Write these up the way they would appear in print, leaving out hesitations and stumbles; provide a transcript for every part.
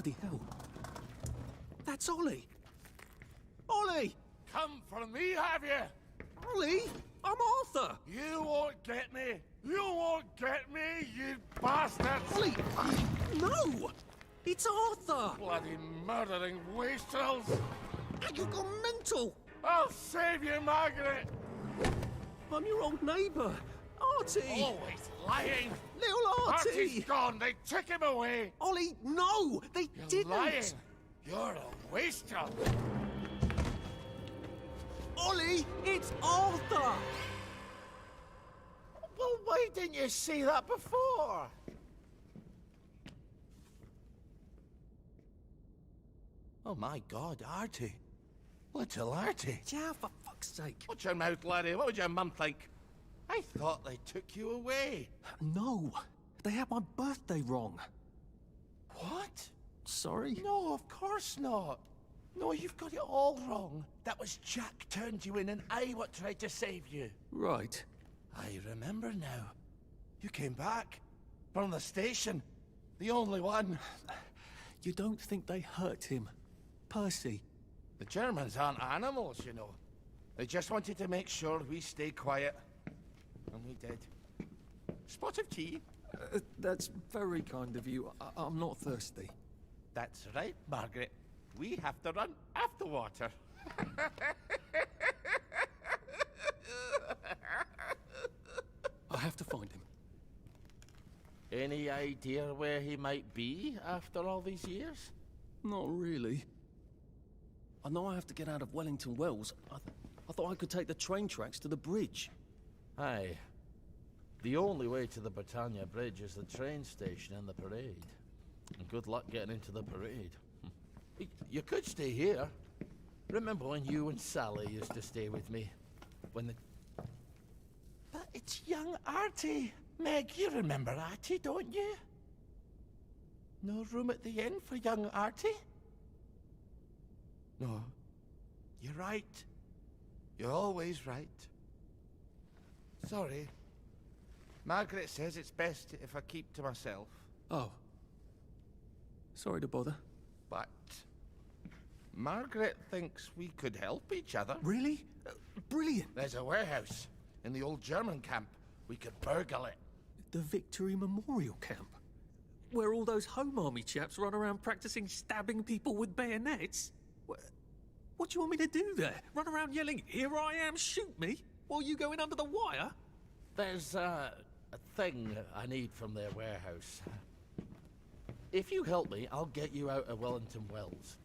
Bloody hell. That's Ollie. Ollie! Come for me, have you? Ollie! I'm Arthur! You won't get me! You won't get me, you bastards! Ollie! No! It's Arthur! Bloody murdering wastrels! You've gone mental! I'll save you, Margaret! I'm your old neighbour, Artie! Always lying! Little Artie! Artie's gone! They took him away! Ollie, no! They You're didn't! lying! You're a wastrel! Ollie, it's Arthur! Well, why didn't you say that before? Oh my God, Artie. Little Artie. Yeah, for fuck's sake. Watch your mouth, laddie. What would your mum think? I thought they took you away. No, they had my birthday wrong. What? Sorry? No, of course not. No, you've got it all wrong. That was Jack turned you in and I what tried to save you. Right. I remember now. You came back from the station. The only one. You don't think they hurt him, Percy? The Germans aren't animals, you know. They just wanted to make sure we stay quiet. And we did. Spot of tea? That's very kind of you. I'm not thirsty. That's right, Margaret. We have to run after water. I have to find him. Any idea where he might be after all these years? Not really. I know I have to get out of Wellington Wells. I thought I could take the train tracks to the bridge. Aye. The only way to the Britannia Bridge is the train station and the parade. And good luck getting into the parade. You could stay here. Remember when you and Sally used to stay with me? When the... But it's young Artie. Meg, you remember Artie, don't you? No room at the inn for young Artie? No. You're right. You're always right. Sorry. Margaret says it's best if I keep to myself. Oh. Sorry to bother. But Margaret thinks we could help each other. Really? Brilliant. There's a warehouse in the old German camp. We could burgle it. The Victory Memorial Camp? Where all those Home Army chaps run around practicing stabbing people with bayonets? What do you want me to do there? Run around yelling, "Here I am, shoot me," while you go in under the wire? There's a thing I need from their warehouse. If you help me, I'll get you out of Wellington Wells.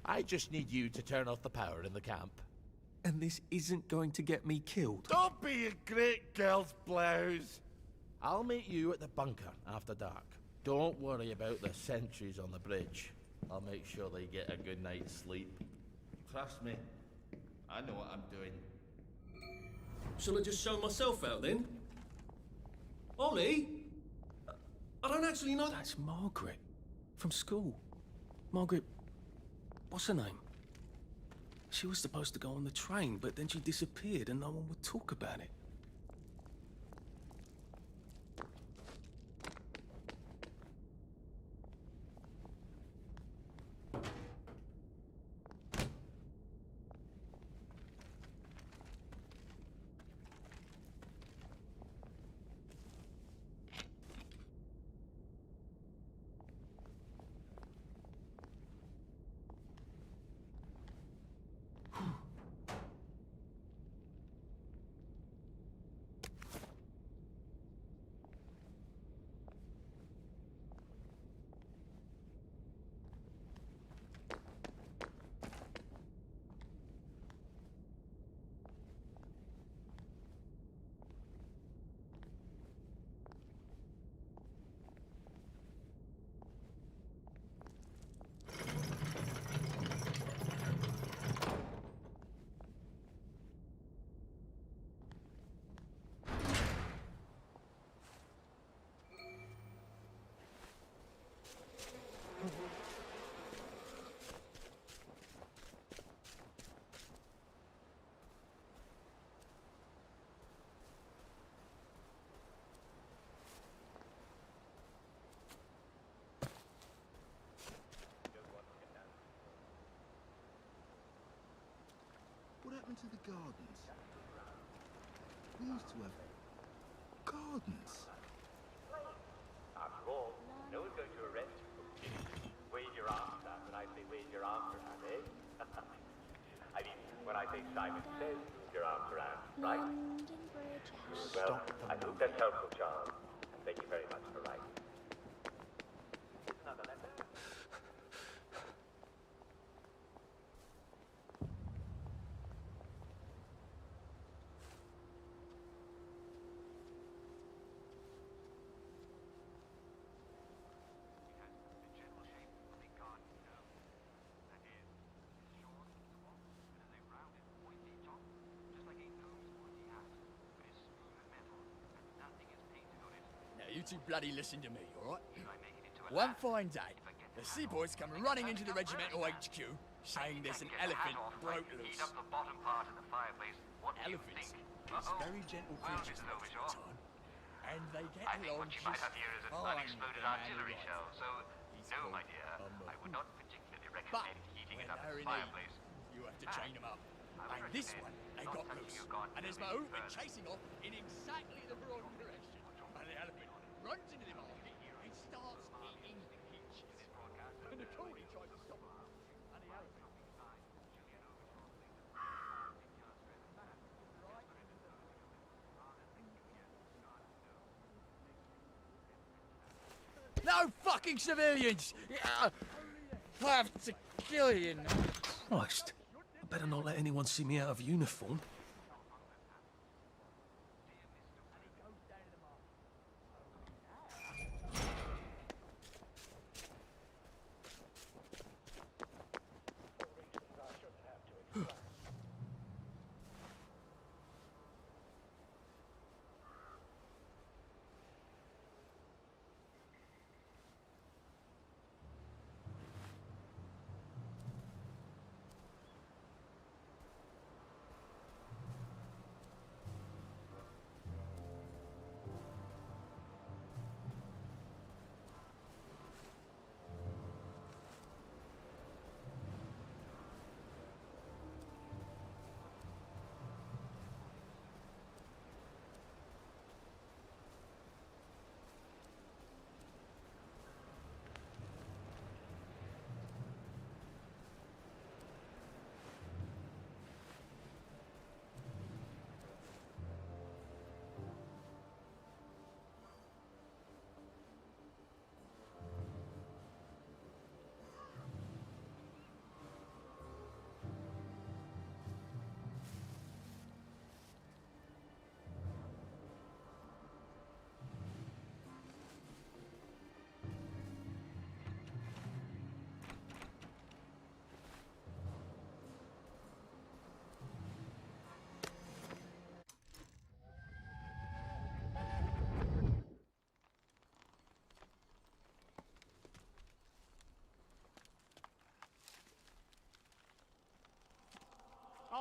I just need you to turn off the power in the camp. And this isn't going to get me killed. Don't be a great girl's blouse. I'll meet you at the bunker after dark. Don't worry about the sentries on the bridge. I'll make sure they get a good night's sleep. Trust me, I know what I'm doing. Shall I just show myself out then? Ollie? I don't actually know. That's Margaret. From school. Margaret... what's her name? She was supposed to go on the train, but then she disappeared and no one would talk about it. happened to the gardens? We used to have gardens. After all, no one's going to arrest you. Wave your arms around when I say wave your arms around, eh? I mean, when I say Simon says wave your arms around, right? London Bridge has Well, I hope that's helpful, Charles. And thank you very much for writing. Here's another letter. Now, you two bloody listen to me, all right? One fine day, the seaboys come running into the regimental HQ, saying there's an elephant broke loose. Elephants, these very gentle creatures most of the time, and they get I think along what you just might have here is an fine unexploded with a man artillery who shell, rides. so He's no, called my dear, a I would not particularly But recommend heating when it up they're as a in heat, fireplace. you have to chain them up. And this one, they not got touching loose. your garden And as any Mahout went further. chasing off in exactly the wrong direction, and the elephant runs into the market and starts eating peaches. And the collie tries to stop him. And the elephant... No fucking civilians! I have to kill you now. Christ. I better not let anyone see me out of uniform.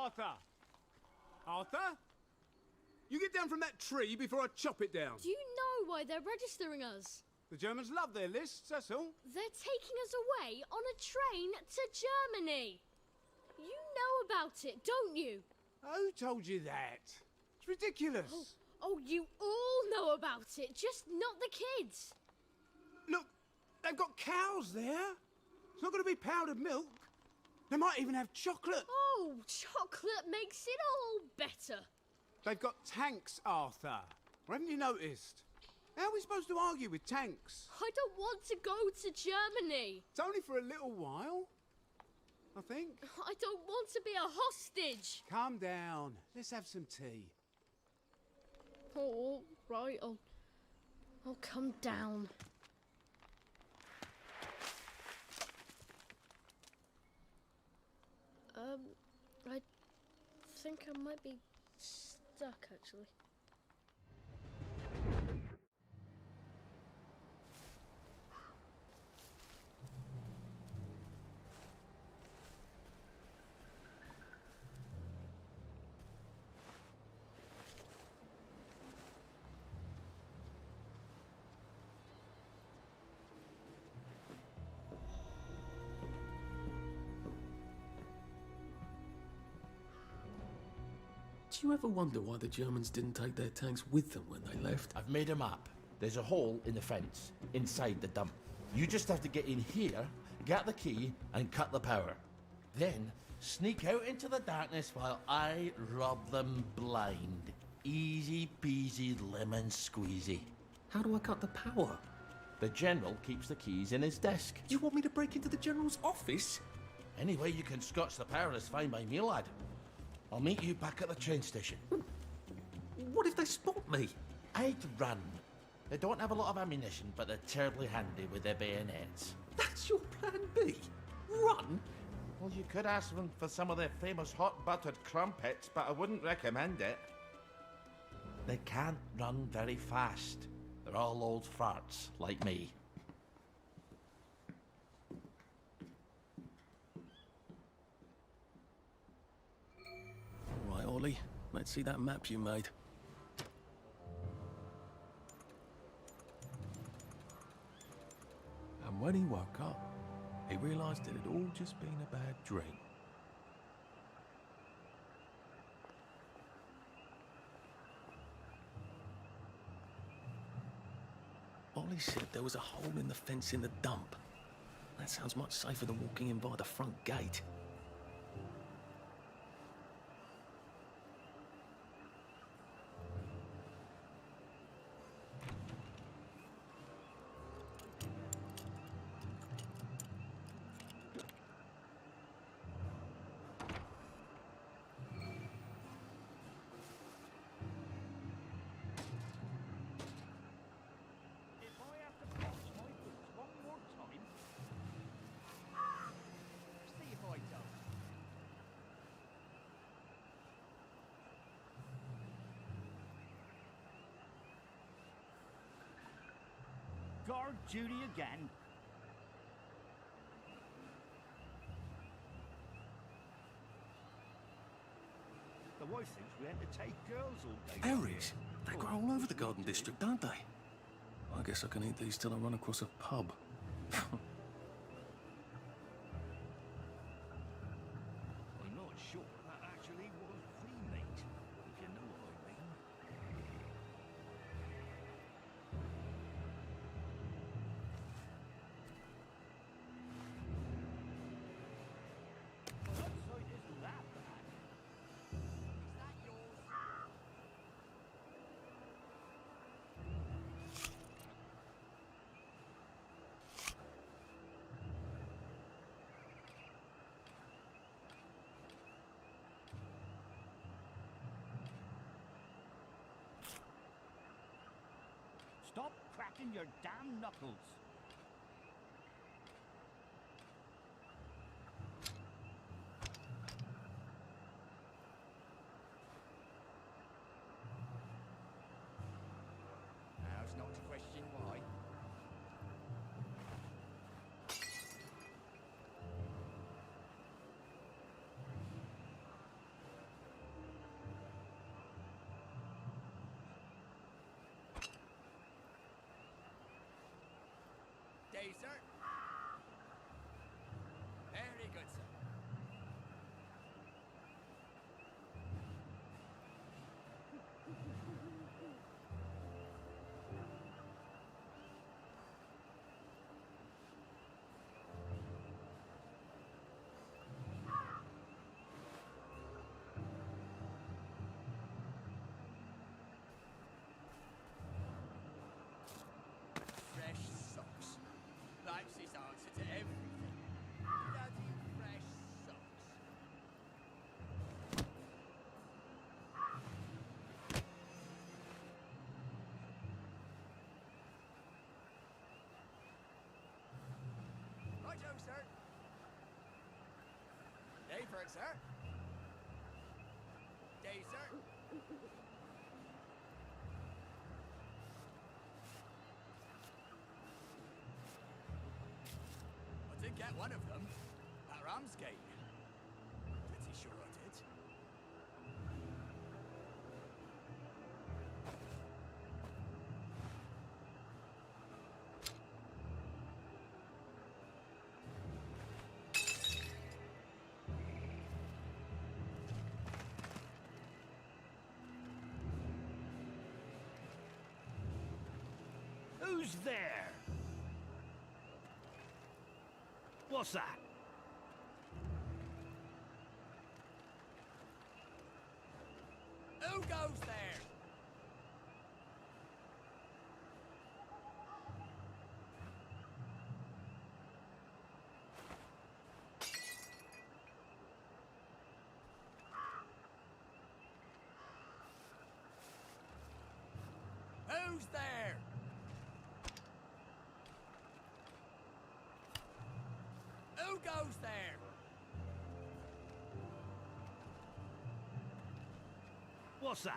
Arthur! Arthur? You get down from that tree before I chop it down. Do you know why they're registering us? The Germans love their lists, that's all. They're taking us away on a train to Germany. You know about it, don't you? Who told you that? It's ridiculous. Oh, you all know about it, just not the kids. Look, they've got cows there. It's not going to be powdered milk. They might even have chocolate. Oh, chocolate makes it all better. They've got tanks, Arthur. Or haven't you noticed? How are we supposed to argue with tanks? I don't want to go to Germany. It's only for a little while, I think. I don't want to be a hostage. Calm down. Let's have some tea. Oh, right, I'll come down. I think I might be stuck, actually. Do you ever wonder why the Germans didn't take their tanks with them when they left? I've made a map. There's a hole in the fence, inside the dump. You just have to get in here, get the key, and cut the power. Then, sneak out into the darkness while I rob them blind. Easy peasy lemon squeezy. How do I cut the power? The General keeps the keys in his desk. You want me to break into the General's office? Any way you can scotch the power is fine by me, lad. I'll meet you back at the train station. What if they spot me? I'd run. They don't have a lot of ammunition, but they're terribly handy with their bayonets. That's your plan B? Run? Well, you could ask them for some of their famous hot buttered crumpets, but I wouldn't recommend it. They can't run very fast. They're all old farts, like me. All right, Ollie. Let's see that map you made. And when he woke up, he realised it had all just been a bad dream. Ollie said there was a hole in the fence in the dump. That sounds much safer than walking in by the front gate. If I have to box my boots one more time, see if I don't. Guard duty again. The wife thinks we entertain girls all day. Berries? They grow all over the Garden District, don't they? I guess I can eat these till I run across a pub. I'm not sure that actually was pre-made, if you know what I mean. Well, outside isn't that bad. Is that yours? Stop cracking your damn knuckles. Now's not to question why. Day, sir. Very good, sir. Fresh socks. Life's his answer to everything. Bloody fresh socks. Righto, sir. Day for it, sir. Day, sir. I did get one of them at Ramsgate. Pretty sure I did. Who's there? What's that? Who goes there? Who's there? Who goes there? What's that?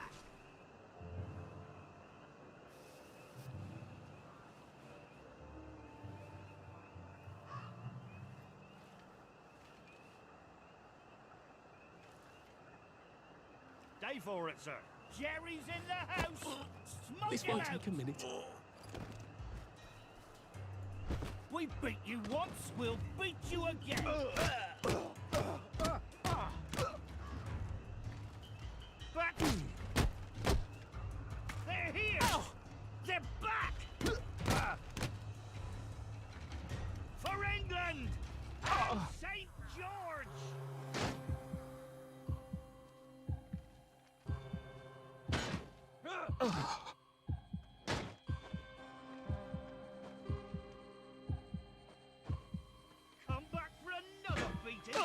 Day for it, sir. Jerry's in the house. Smoke This it won't out. take a minute. We beat you once, we'll beat you again. Back. They're here. They're back. For England. And St. George. Come back for another beating.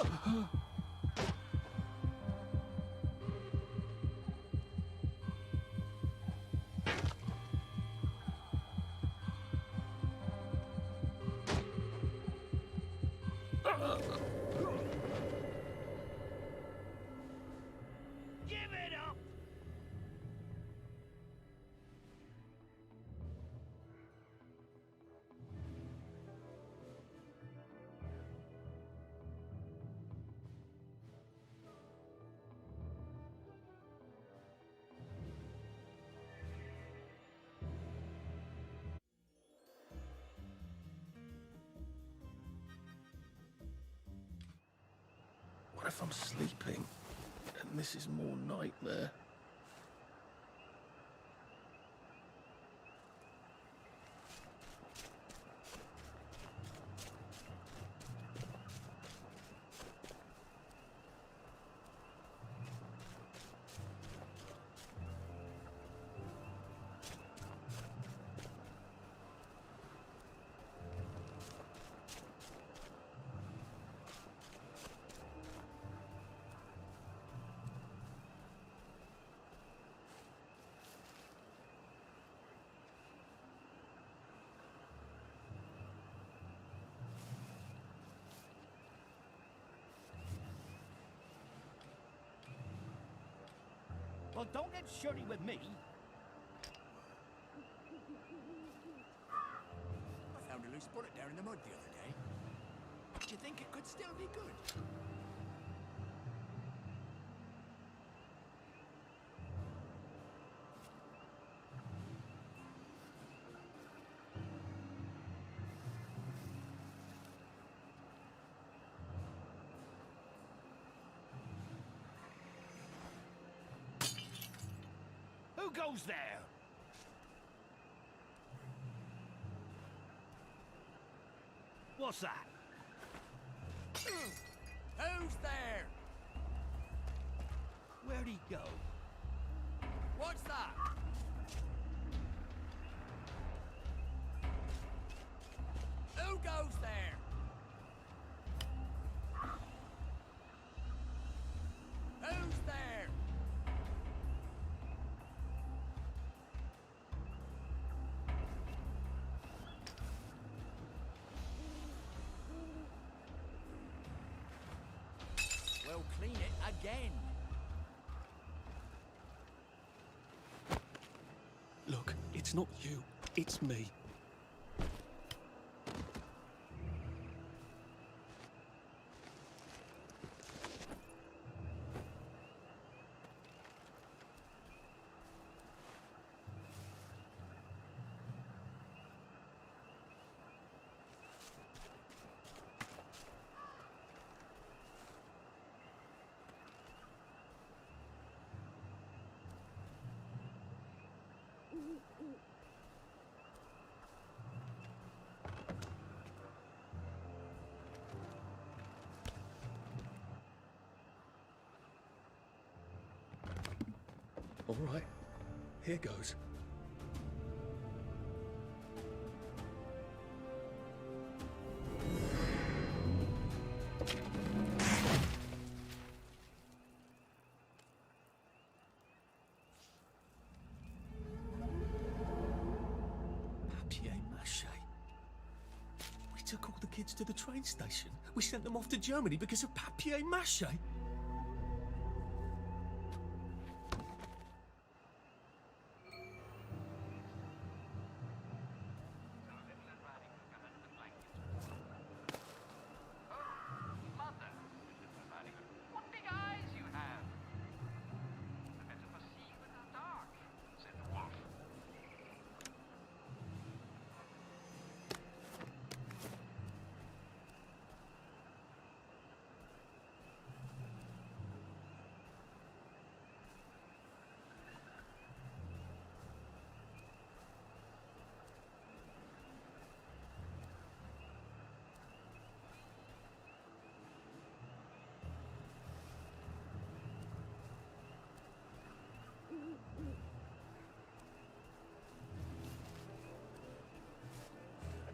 Give it up. What if I'm sleeping and this is more nightmare? Well, don't get shirty with me. I found a loose bullet down in the mud the other day. Do you think it could still be good? Who goes there? What's that? Who's there? Where'd he go? What's that? Who goes there? Who's there? Well, clean it again. Look, it's not you, it's me. All right, here goes. Papier-mâché. We took all the kids to the train station. We sent them off to Germany because of papier-mâché. What big eyes you have! The better for seeing in the dark, said the wolf.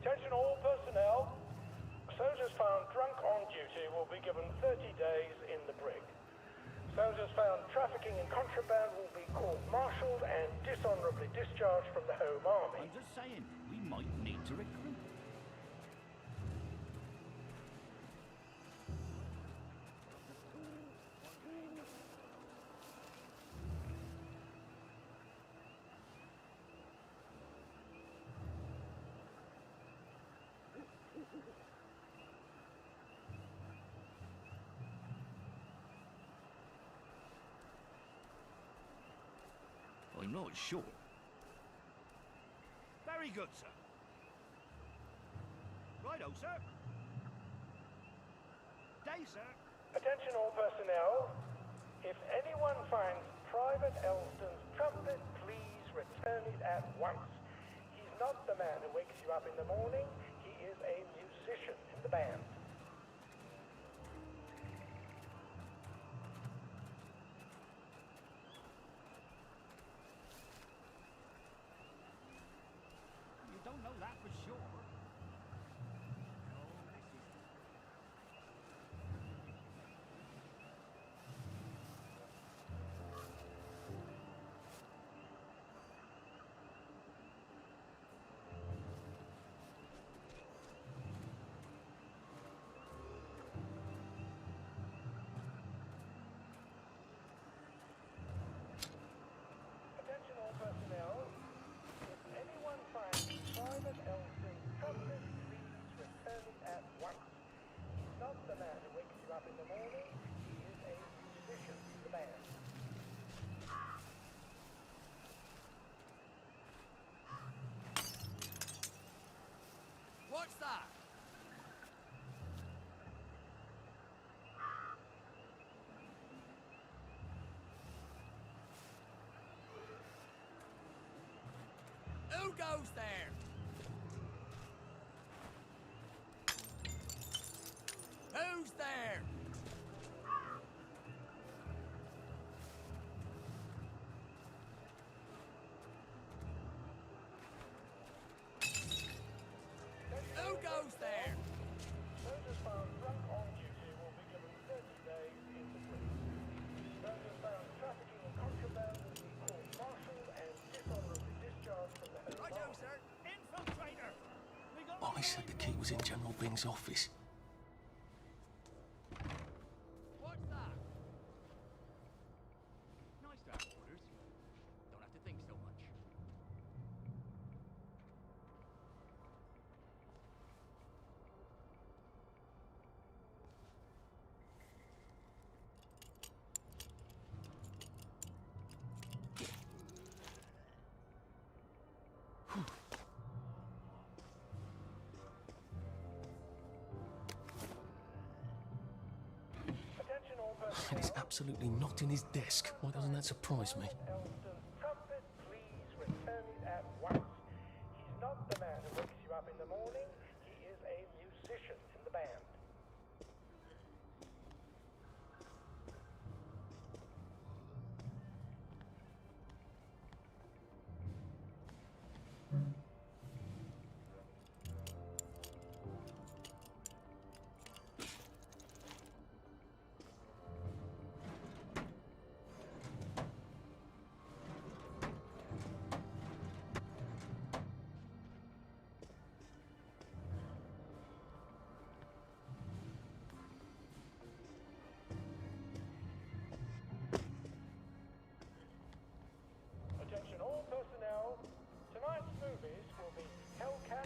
Attention all personnel. Soldiers found drunk on duty will be given 30 days in the brig. Soldiers found trafficking in contraband will be court-martialed and dishonorably discharged from the Home Army. I'm just saying, we might need to recruit. I'm not sure. Very good, sir. Righto, sir. Day, sir. Attention all personnel. If anyone finds Private Elston's trumpet, please return it at once. He's not the man who wakes you up in the morning. He is a musician in the band. You don't know that for sure. Attention all personnel. If anyone finds Private Elston's trumpet, please return it at once. He's not the man who wakes you up in the morning. He is a musician in the band. What's that? Who goes there? Who's there? Who goes there? Soldiers found drunk on duty will be given 30 days in the brig. Soldiers found trafficking in contraband will be court-martialed and dishonorably discharged from the Home Righto, Army. sir. Infiltrator! We got Ollie said the key was in General Bing's office. What's that? Nice to have orders. Don't have to think so much. Attention all And personnel. it's absolutely not in his desk. Why doesn't that surprise me? Elston's trumpet, please return it at once. He's not the man who wakes you up in the morning. He is a musician in the band.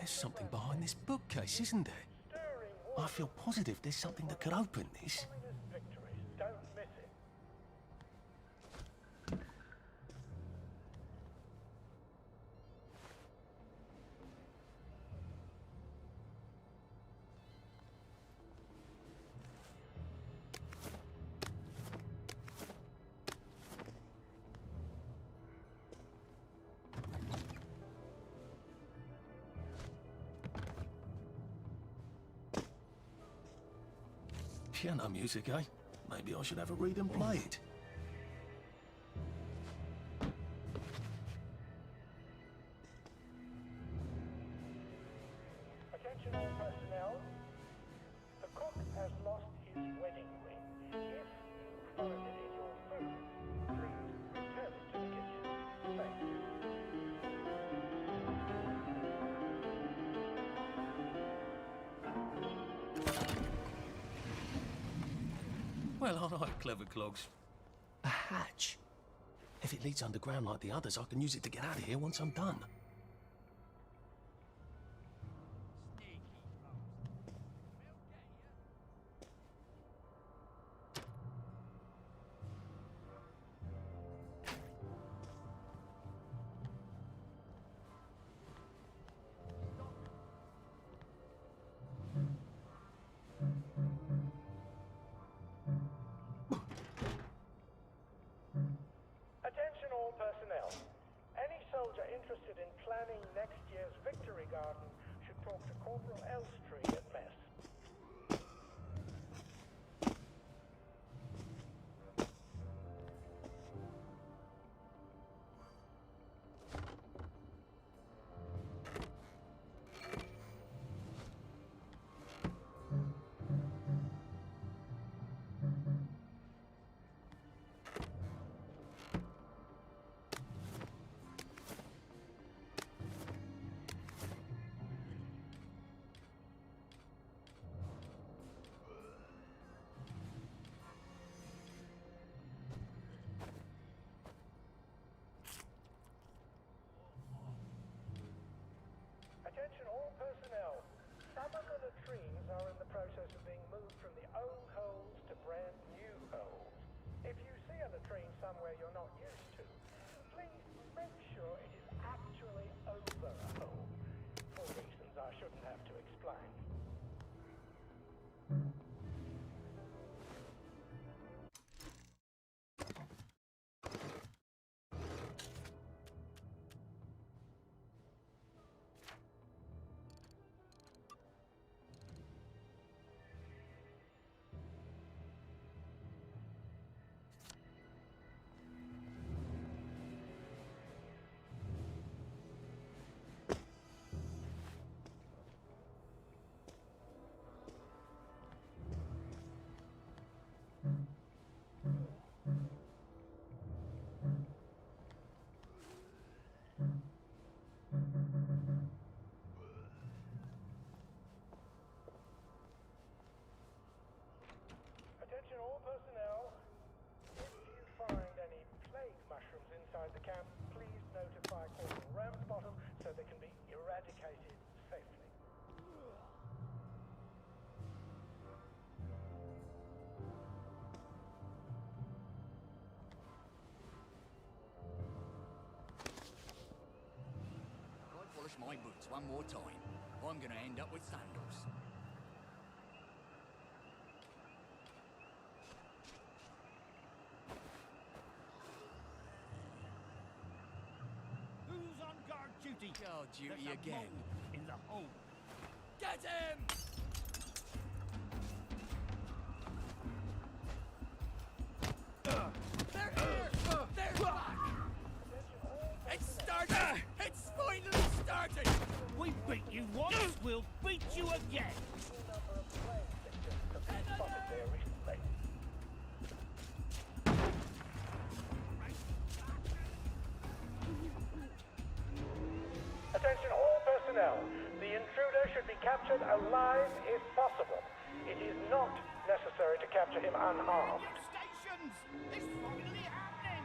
There's something behind this bookcase, isn't there? I feel positive there's something that could open this. Communist victories. Don't miss it. Piano music, eh? Maybe I should have a read and play it. Attention all personnel. The cook has lost his wedding ring. If you find it in your food, please return it to the kitchen. Thank you. Well, all right, clever clogs. A hatch. If it leads underground like the others, I can use it to get out of here once I'm done. Attention all personnel. Any soldier interested in planning next year's Victory Garden should talk to Corporal Elstree at mess. Attention all personnel. Some of the latrines are in the process of being moved from the old holes to brand new holes. If you see a latrine somewhere you're not used to, please make sure it is actually over a hole. For reasons I shouldn't have to explain. Attention all personnel. If you find any plague mushrooms inside the camp, please notify Corporal Ramsbottom so they can be eradicated safely. If I polish my boots one more time, I'm gonna end up with sandals. Who's on guard duty? Guard duty There's a again. mole in the hole. Get him! They're here! They're back! It's started! It's finally started! We beat you once, we'll beat you again. Number of plague victims have been spotted there recently. Attention all personnel. The intruder should be captured alive if possible. It is not necessary to capture him unharmed. Stations! It's finally happening!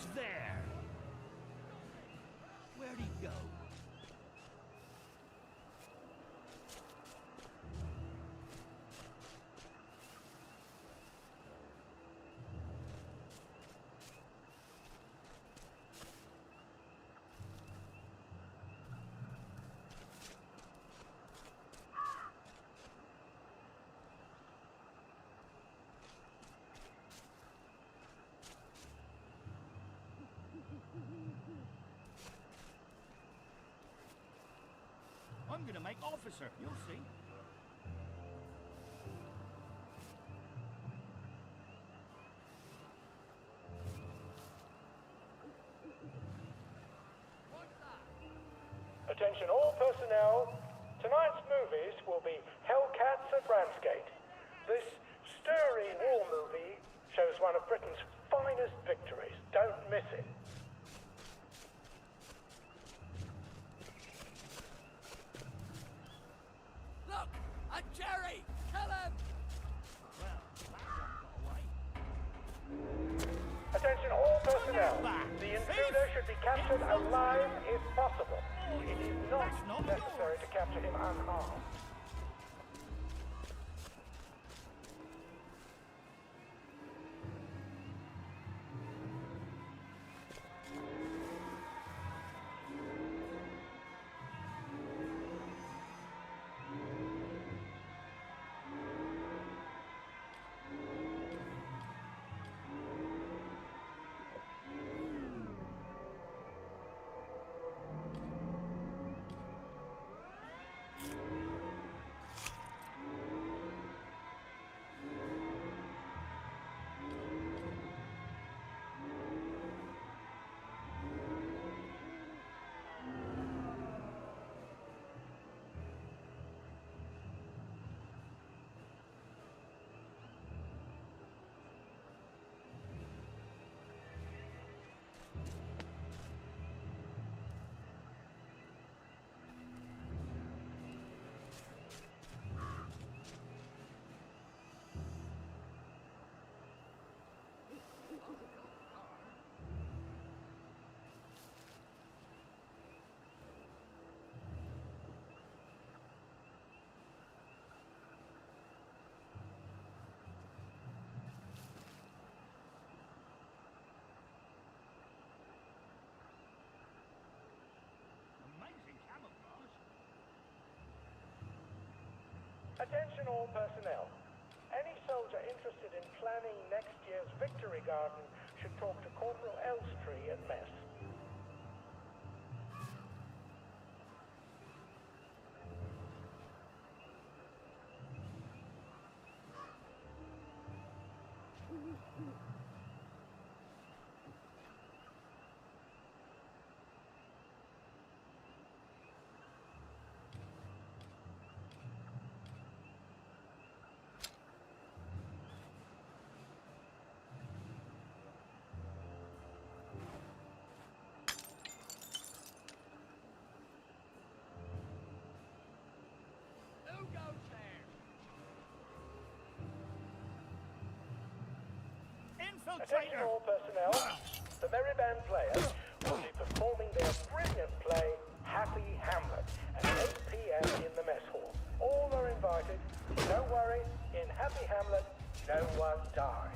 Who's there? Where'd he go? I'm gonna make officer, you'll see. Attention all personnel. Tonight's movies will be Hellcats at Ramsgate. This stirring war movie shows one of Britain's finest victories. Don't miss it. Look! A Jerry! Kill him! Well, that one got away. Attention all personnel. The intruder should be captured alive if possible. It is not necessary to capture him unharmed. Amazing camouflage. Attention all personnel. Any soldier interested in planning next year's Victory Garden should talk to Corporal Elstree at Mess. Who goes there? Attention Infiltrator! all personnel. The Merry Band players will be performing their brilliant play, Happy Hamlet, at 8 p.m. in the mess hall. All are invited. Don't worry, in Happy Hamlet, no one dies.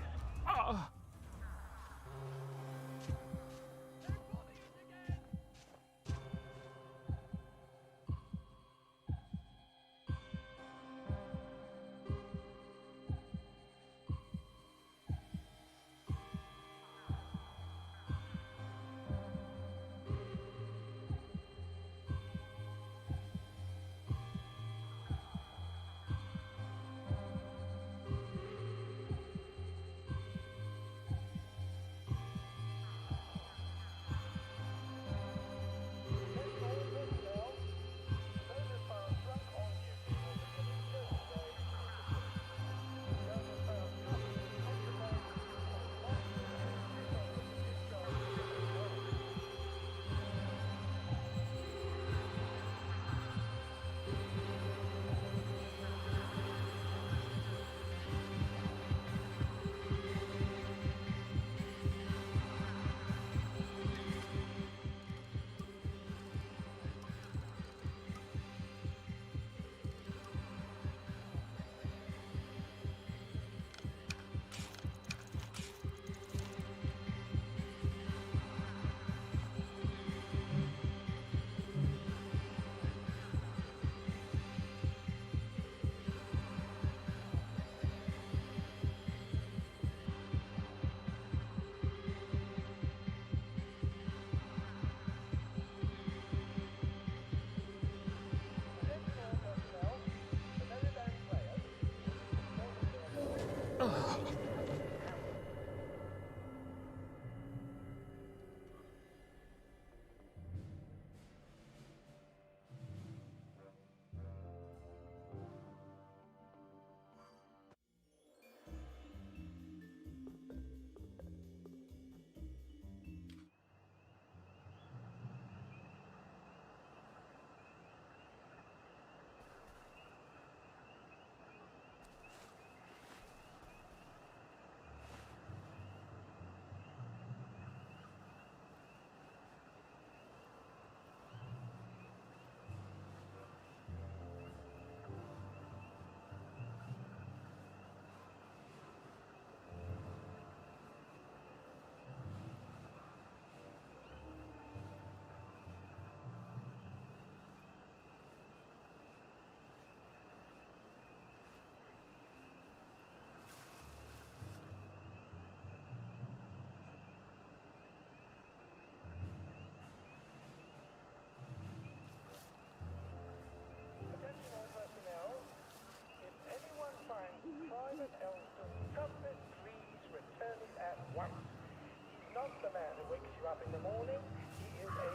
in the morning. He is a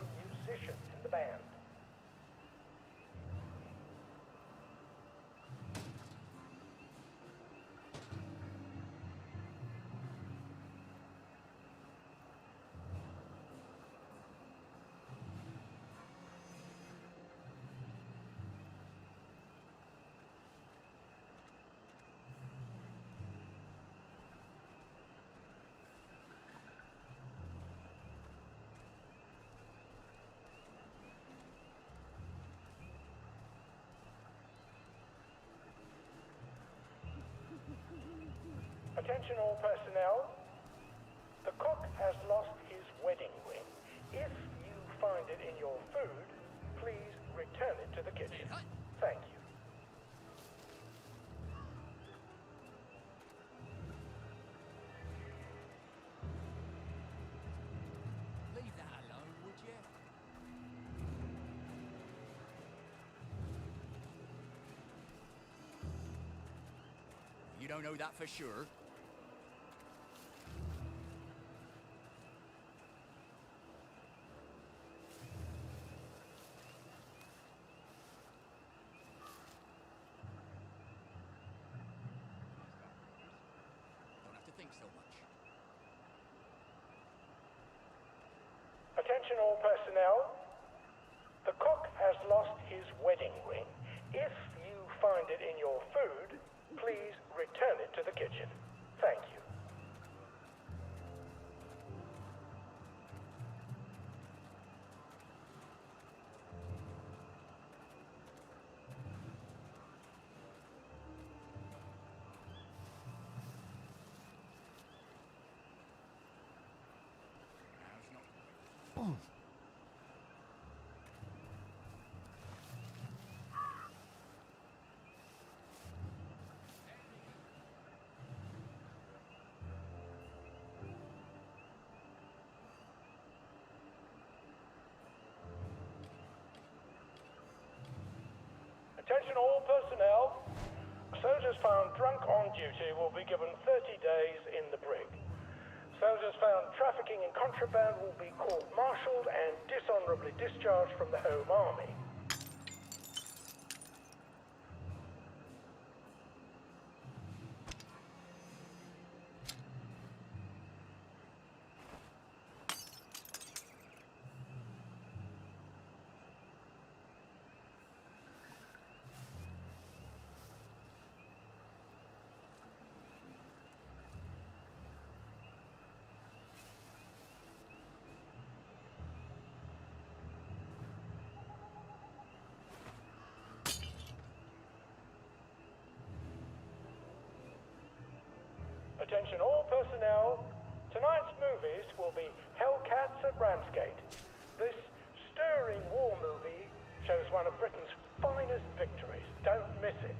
musician in the band. Attention all personnel. The cook has lost his wedding ring. If you find it in your food, please return it to the kitchen. Thank you. Leave that alone, would you? You don't know that for sure? Don't have to think so much. Attention all personnel. The cook has lost his wedding ring. If you find it in your food, please return it to the kitchen. Thank you. Now's not. Attention all personnel. Soldiers found drunk on duty will be given 30 days in the brig. Soldiers found trafficking in contraband will be court-martialed and dishonorably discharged from the Home Army. Attention all personnel. Tonight's movies will be Hellcats at Ramsgate. This stirring war movie shows one of Britain's finest victories. Don't miss it.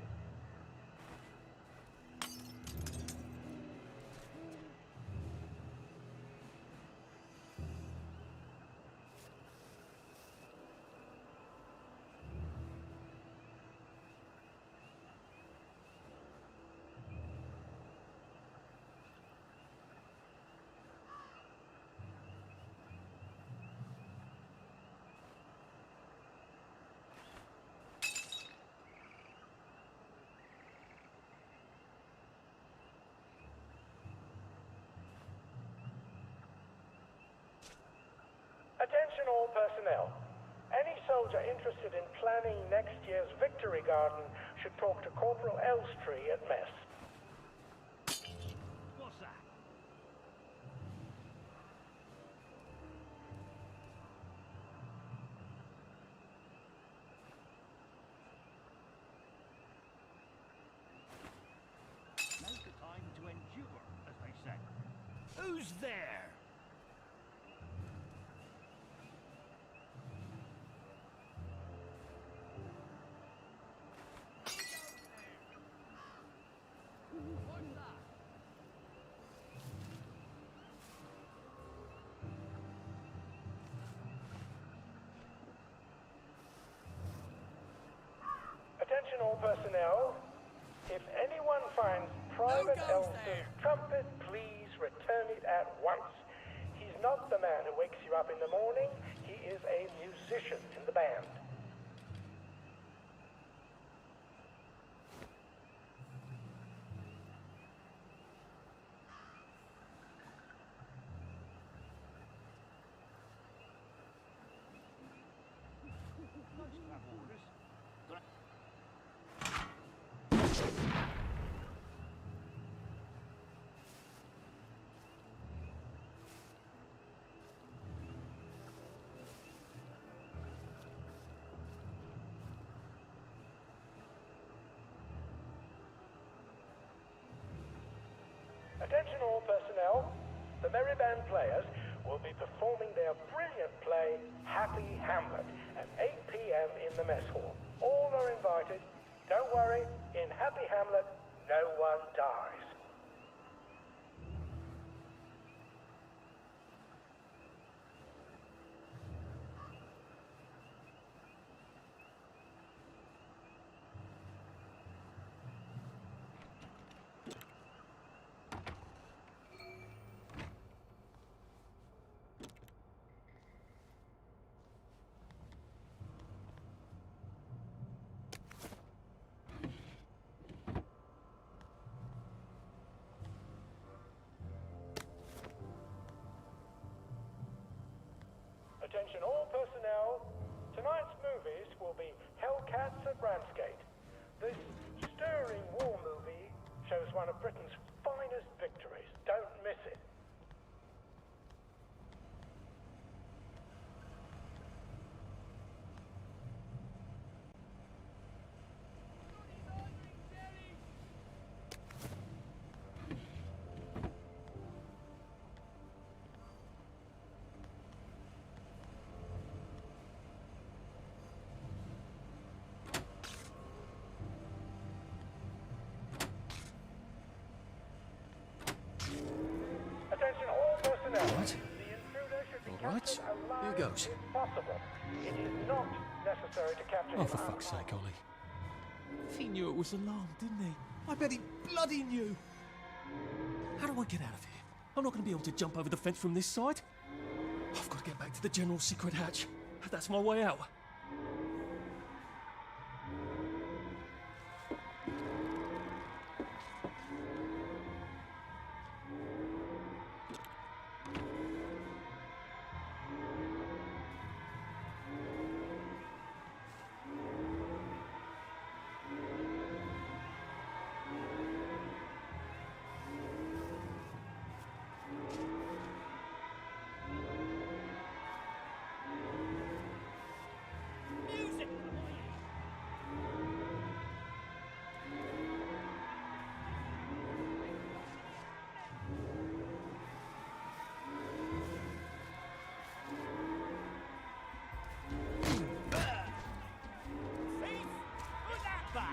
Attention all personnel. Any soldier interested in planning next year's Victory Garden should talk to Corporal Elstree at mess. What's that? Make a time to endure, as they say. Who's there? Attention all personnel. If anyone finds Private goes Elson's there? trumpet, please return it at once. He's not the man who wakes you up in the morning. He is a musician in the band. Attention all personnel. The Merry Band players will be performing their brilliant play, Happy Hamlet, at 8 p.m. in the mess hall. All are invited. Don't worry, in Happy Hamlet, no one dies. Attention all personnel. Tonight's movies will be Hellcats at Ramsgate. This stirring war movie shows one of Britain's finest victories. Don't miss it. Attention all personnel. All right. The intruder should be All right. captured alive Here goes. if possible. It is not necessary to capture Oh, him for fuck's unarmed. sake, Ollie. He knew it was alarmed, didn't he? I bet he bloody knew. How do I get out of here? I'm not going to be able to jump over the fence from this side. I've got to get back to the general secret hatch. That's my way out.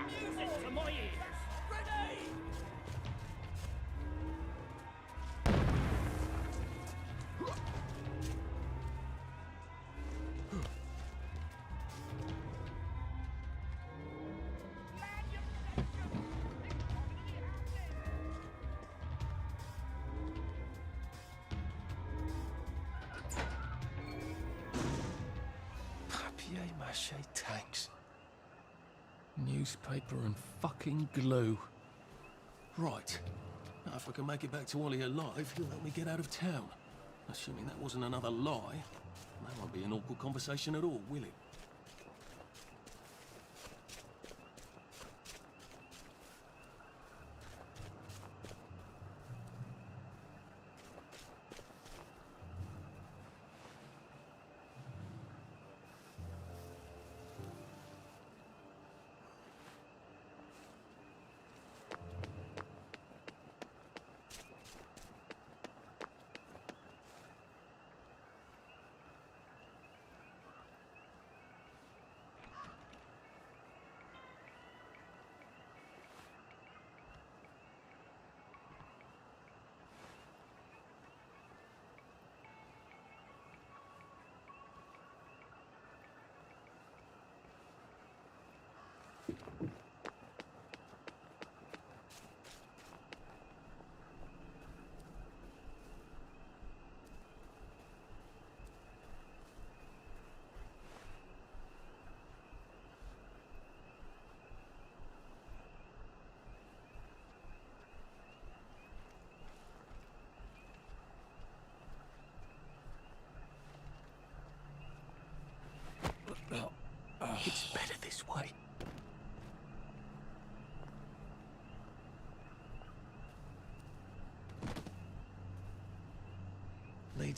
Music to my ears. Ready! Papier-mâché tanks. Newspaper and fucking glue. Right. Now, if I can make it back to Ollie alive, he'll help me get out of town. Assuming that wasn't another lie. That won't be an awkward conversation at all, will it?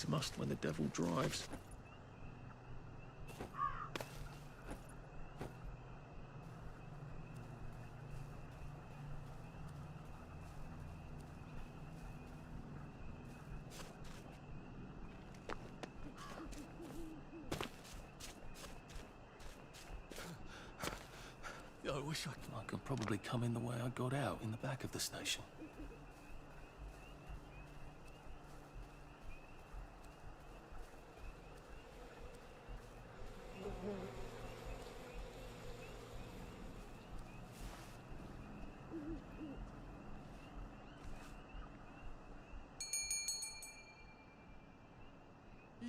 It's must when the devil drives. I wish I could probably come in the way I got out, in the back of the station.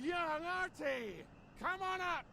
Young Artie! Come on up!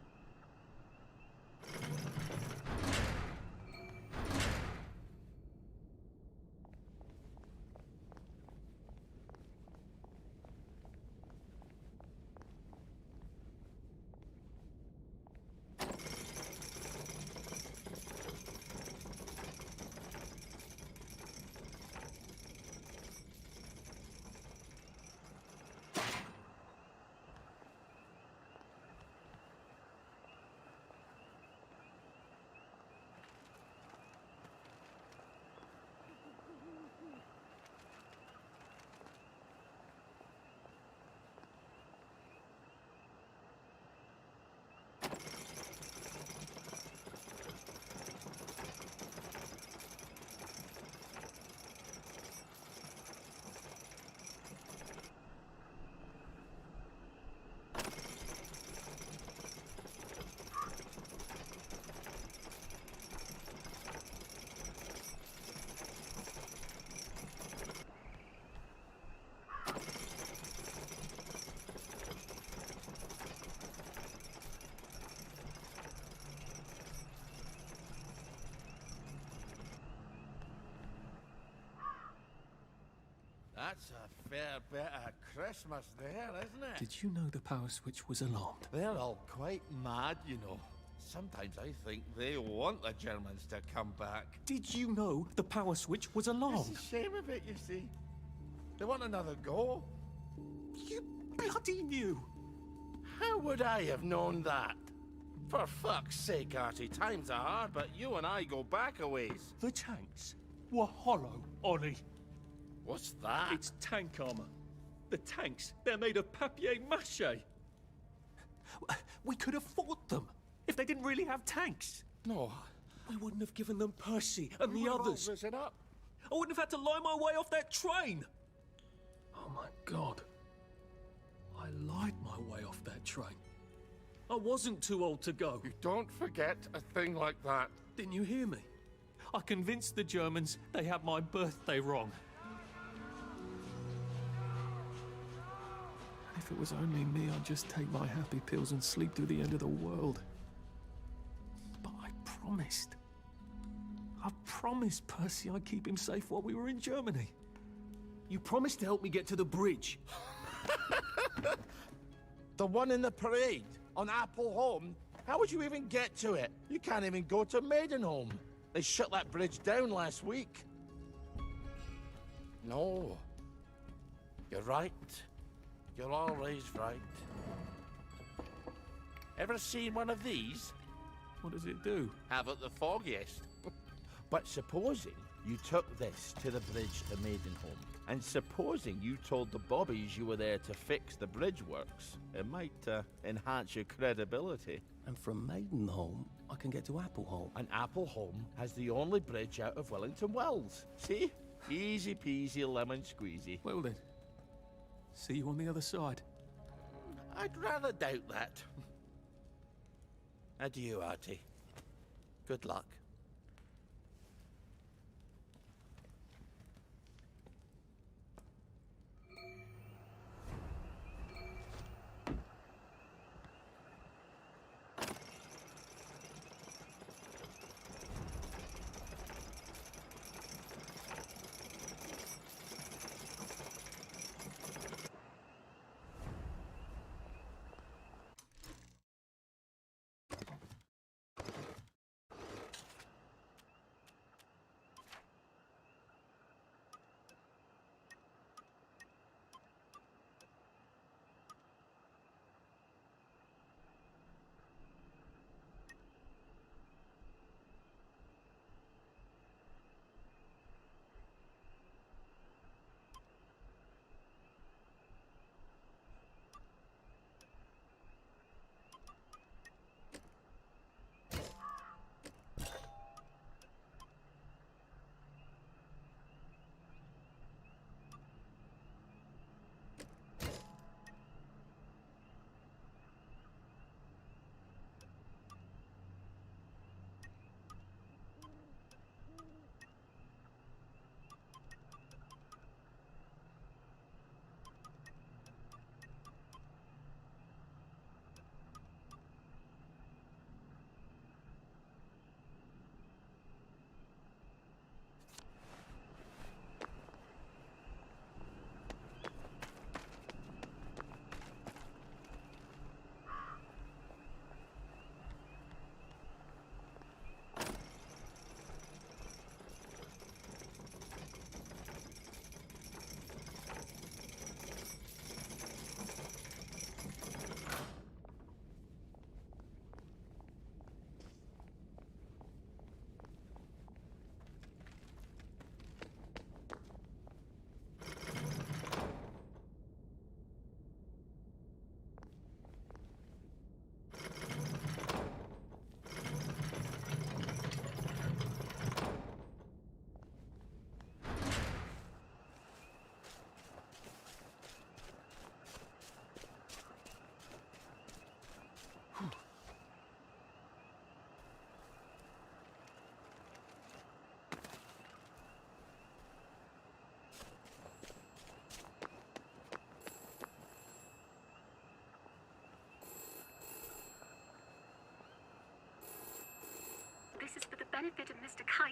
That's a fair bit of Christmas there, isn't it? Did you know the power switch was alarmed? They're all quite mad, you know. Sometimes I think they want the Germans to come back. Did you know the power switch was alarmed? It's a shame of it, you see. They want another go. You bloody knew! How would I have known that? For fuck's sake, Artie, times are hard, but you and I go back a ways. The tanks were hollow, Ollie. What's that? It's tank armor. The tanks, they're made of papier-mâché. We could have fought them if they didn't really have tanks. No. We wouldn't have given them Percy and the others. Risen up. I wouldn't have had to lie my way off that train. Oh my God. I lied my way off that train. I wasn't too old to go. You don't forget a thing like that. Didn't you hear me? I convinced the Germans they had my birthday wrong. If it was only me, I'd just take my happy pills and sleep through the end of the world. But I promised. I promised Percy I'd keep him safe while we were in Germany. You promised to help me get to the bridge. The one in the parade on Appleholm? How would you even get to it? You can't even go to Maidenholm. They shut that bridge down last week. No. You're right. You're always right. Ever seen one of these? What does it do? Haven't the foggiest. But supposing you took this to the bridge to Maidenholm, and supposing you told the bobbies you were there to fix the bridge works, it might enhance your credibility. And from Maidenholm, I can get to Appleholm. And Appleholm has the only bridge out of Wellington Wells. See? Easy peasy lemon squeezy. Well then, see you on the other side. I'd rather doubt that. Adieu, Artie. Good luck.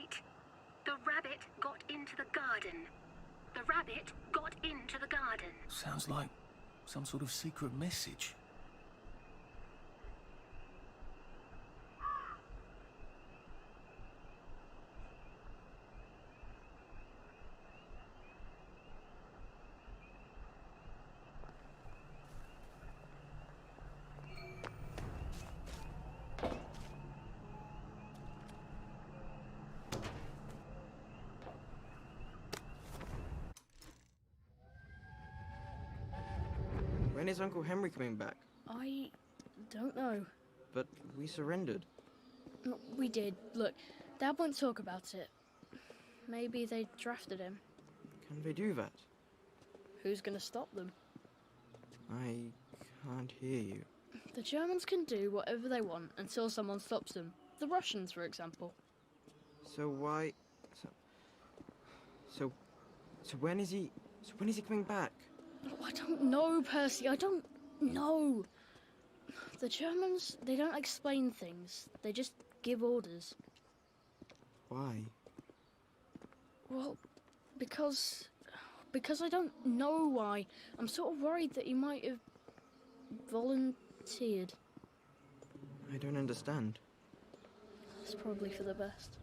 right? The rabbit got into the garden. The rabbit got into the garden. Sounds like some sort of secret message. When is Uncle Henry coming back? I don't know. But we surrendered. We did. Look, Dad won't talk about it. Maybe they drafted him. Can they do that? Who's gonna stop them? I can't hear you. The Germans can do whatever they want until someone stops them. The Russians, for example. So why... So when is he... So when is he coming back? Oh, I don't know, Percy. I don't know. The Germans, they don't explain things. They just give orders. Why? Well, because I don't know why. I'm sort of worried that he might have volunteered. I don't understand. It's probably for the best.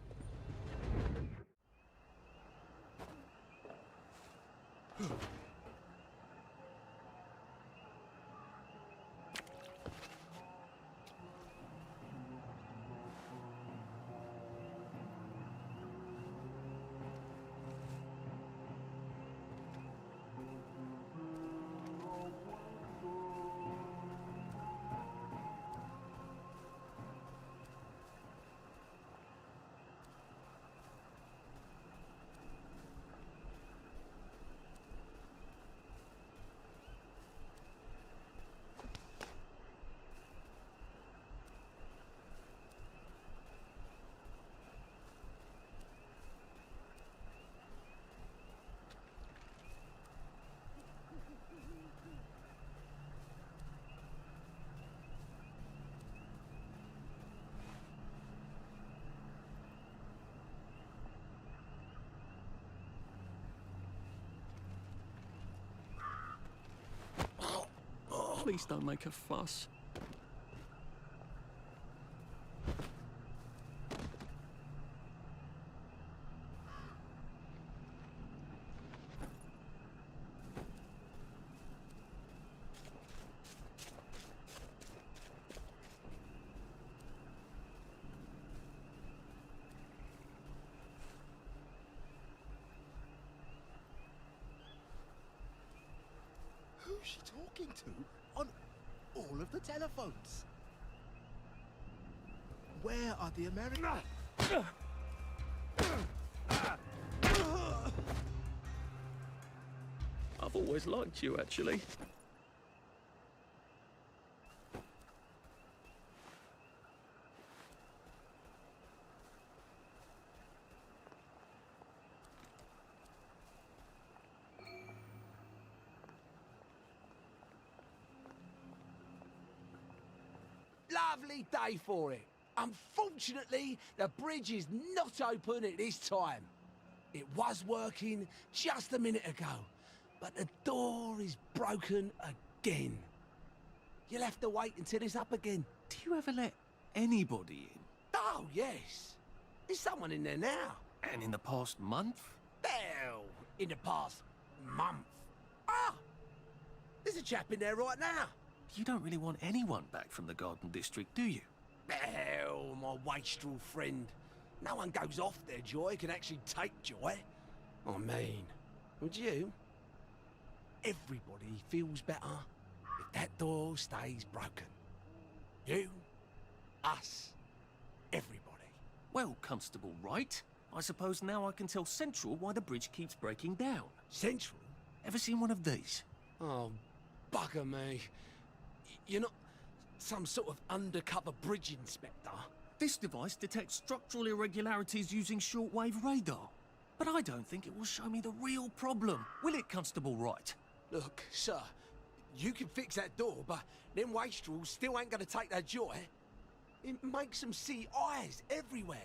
Please don't make a fuss. Who's she talking to on all of the telephones? Where are the Americans? I've always liked you, actually. Lovely day for it. Unfortunately, the bridge is not open at this time. It was working just a minute ago, but the door is broken again. You'll have to wait until it's up again. Do you ever let anybody in? Oh, yes. There's someone in there now. And in the past month? Well, in the past month. Ah! There's a chap in there right now. You don't really want anyone back from the Garden District, do you? Well, my wastrel friend. No one goes off their joy can actually take joy. I mean, would you? Everybody feels better if that door stays broken. You, us, everybody. Well, Constable Wright, I suppose now I can tell Central why the bridge keeps breaking down. Central? Ever seen one of these? Oh, bugger me. You're not some sort of undercover bridge inspector? This device detects structural irregularities using shortwave radar. But I don't think it will show me the real problem. Will it, Constable Wright? Look, sir, you can fix that door, but them wastrels still ain't gonna take their joy. It makes them see eyes everywhere.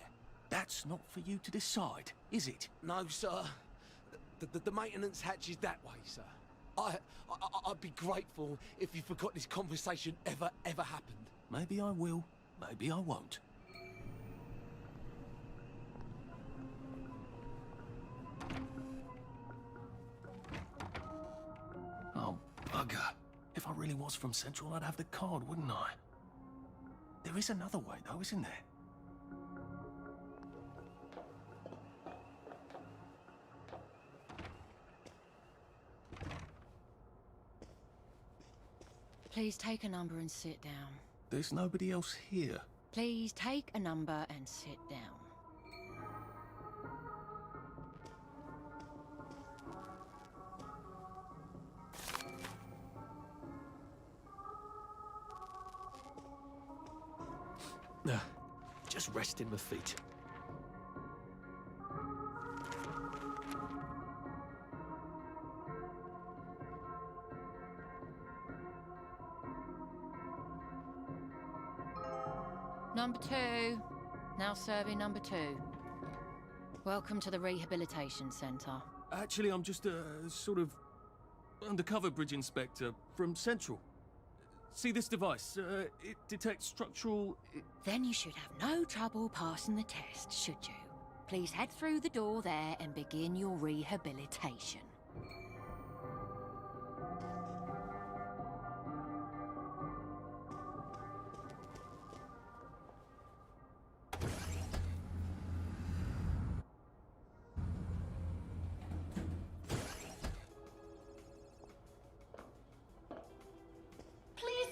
That's not for you to decide, is it? No, sir. The maintenance hatch is that way, sir. I'd be grateful if you forgot this conversation ever happened. Maybe I will, maybe I won't. Oh, bugger. If I really was from Central, I'd have the card, wouldn't I? There is another way, though, isn't there? Please take a number and sit down. There's nobody else here. Please take a number and sit down. Just resting my feet. Number 2. Now serving number 2. Welcome to the Rehabilitation Centre. Actually, I'm just a sort of undercover bridge inspector from Central. See this device? It detects structural... Then you should have no trouble passing the test, should you? Please head through the door there and begin your rehabilitation.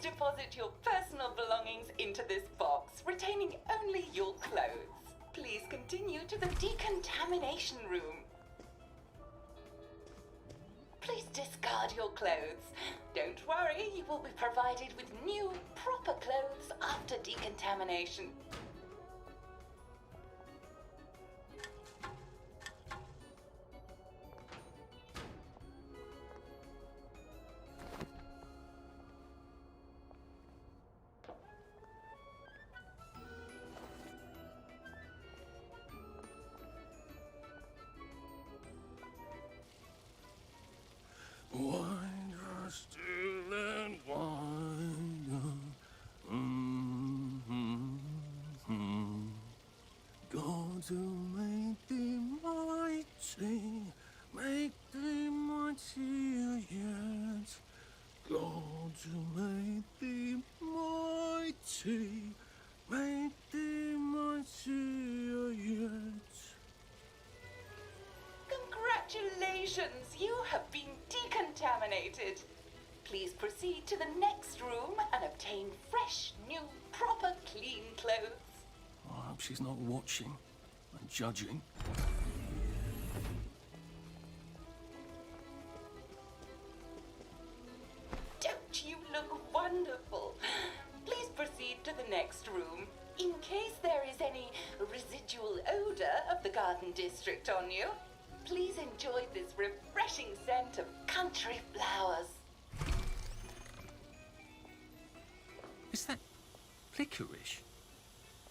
Deposit your personal belongings into this box, retaining only your clothes. Please continue to the decontamination room. Please discard your clothes. Don't worry, you will be provided with new, proper clothes after decontamination. Wind us still and wind God to make thee mighty, make thee mightier yet. God to make thee mighty, make thee mightier yet. Congratulations, you have been decontaminated. Please proceed to the next room and obtain fresh, new, proper, clean clothes. I hope she's not watching and judging. Don't you look wonderful? Please proceed to the next room. In case there is any residual odor of the Garden District on you, please enjoy this refreshing scent of country flowers. Is that licorice?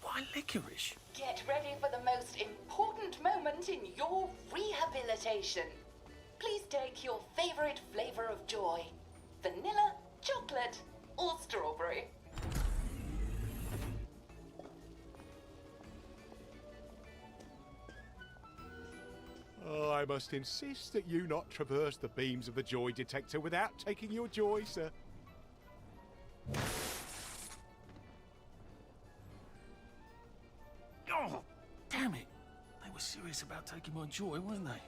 Why licorice? Get ready for the most important moment in your rehabilitation. Please take your favorite flavor of joy. Vanilla, chocolate, or strawberry. Oh, I must insist that you not traverse the beams of the joy detector without taking your joy, sir. Oh, damn it. They were serious about taking my joy, weren't they?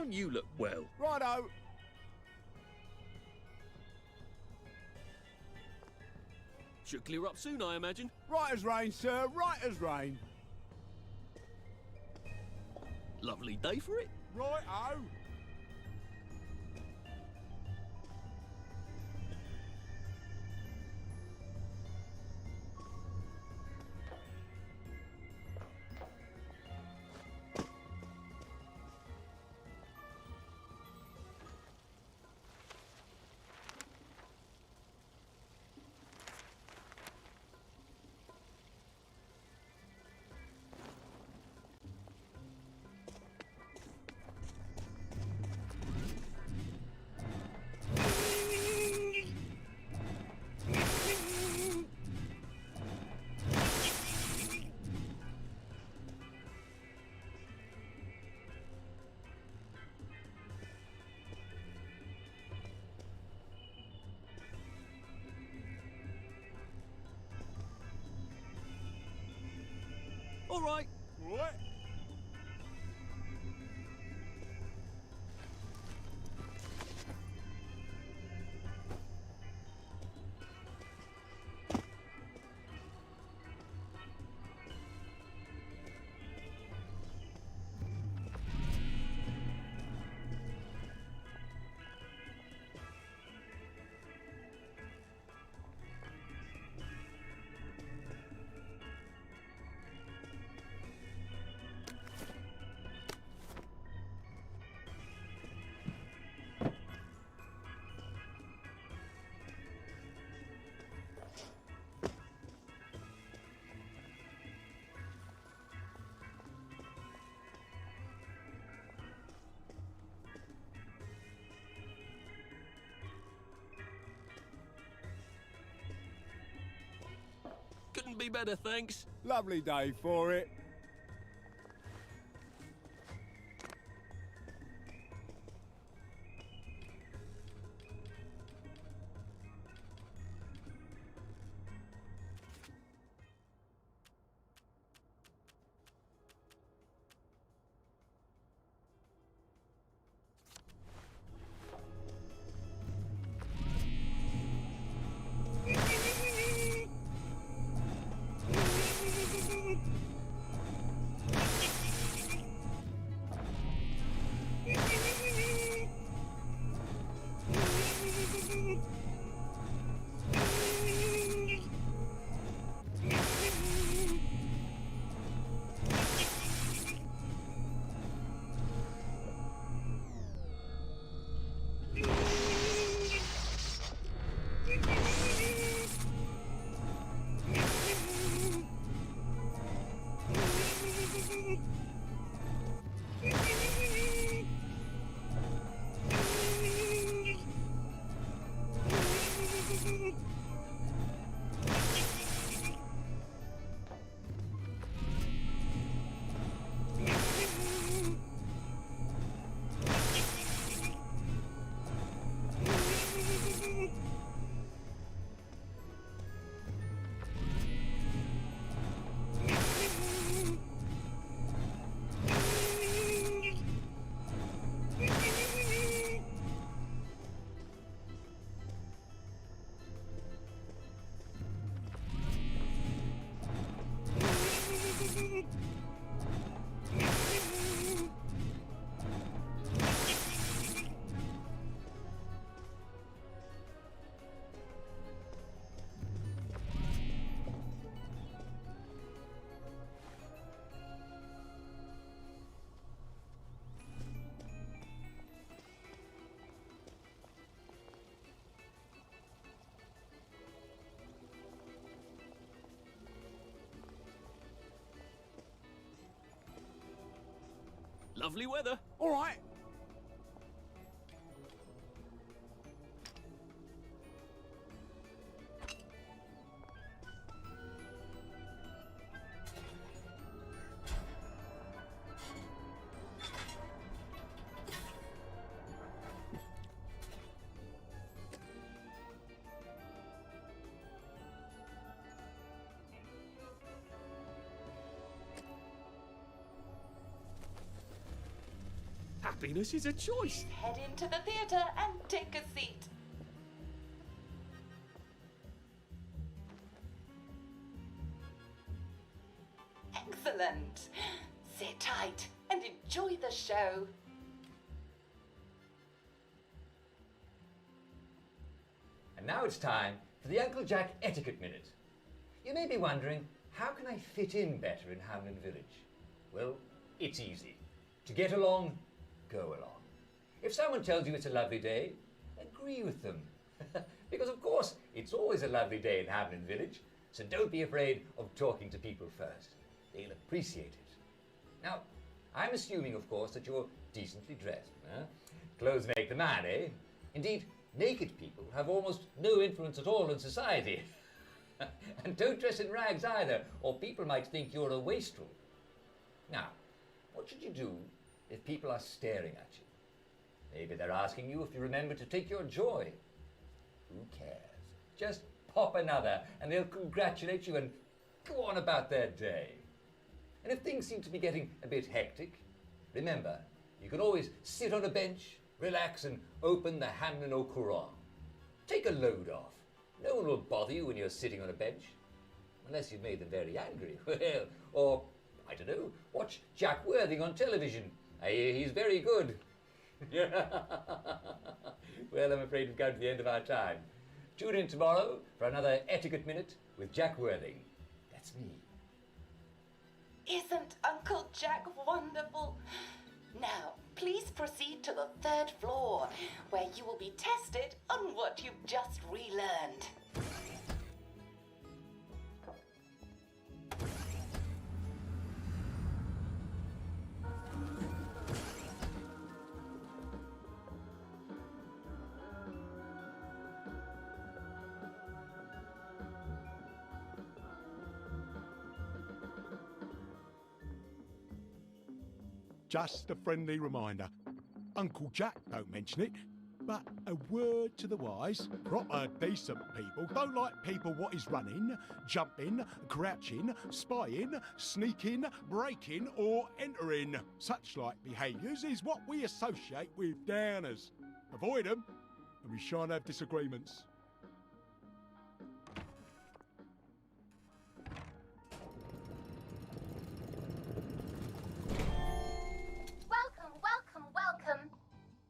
don't you look well? Righto. Should clear up soon, I imagine. Right as rain, sir. Right as rain. Lovely day for it. Righto. All right. Right. Couldn't be better, thanks. Lovely day for it. Lovely weather. All right. happiness is a choice. Head into the theatre and take a seat. Excellent. Sit tight and enjoy the show. And now it's time for the Uncle Jack Etiquette Minute. You may be wondering, how can I fit in better in Hamlin Village? Well, it's easy. To get along, go along. If someone tells you it's a lovely day, agree with them. Because of course, it's always a lovely day in Hamlin Village, so don't be afraid of talking to people first. They'll appreciate it. Now, I'm assuming, of course, that you're decently dressed. Huh? Clothes make the man, eh? Indeed, naked people have almost no influence at all in society. And don't dress in rags either, or people might think you're a wastrel. Now, what should you do if people are staring at you? Maybe they're asking you if you remember to take your joy. Who cares? Just pop another and they'll congratulate you and go on about their day. And if things seem to be getting a bit hectic, remember, you can always sit on a bench, relax and open the Hamlin au Courant. Take a load off. No one will bother you when you're sitting on a bench. Unless you've made them very angry. Well, or, I don't know, watch Jack Worthing on television. I hear he's very good. Well, I'm afraid we've come to the end of our time. Tune in tomorrow for another Etiquette Minute with Jack Worthing. That's me. Isn't Uncle Jack wonderful? Now, please proceed to the 3rd floor, where you will be tested on what you've just relearned. Just a friendly reminder. Uncle Jack don't mention it, but a word to the wise. Proper decent people don't like people what is running, jumping, crouching, spying, sneaking, breaking or entering. Such like behaviours is what we associate with downers. Avoid them and we shan't have disagreements. Welcome.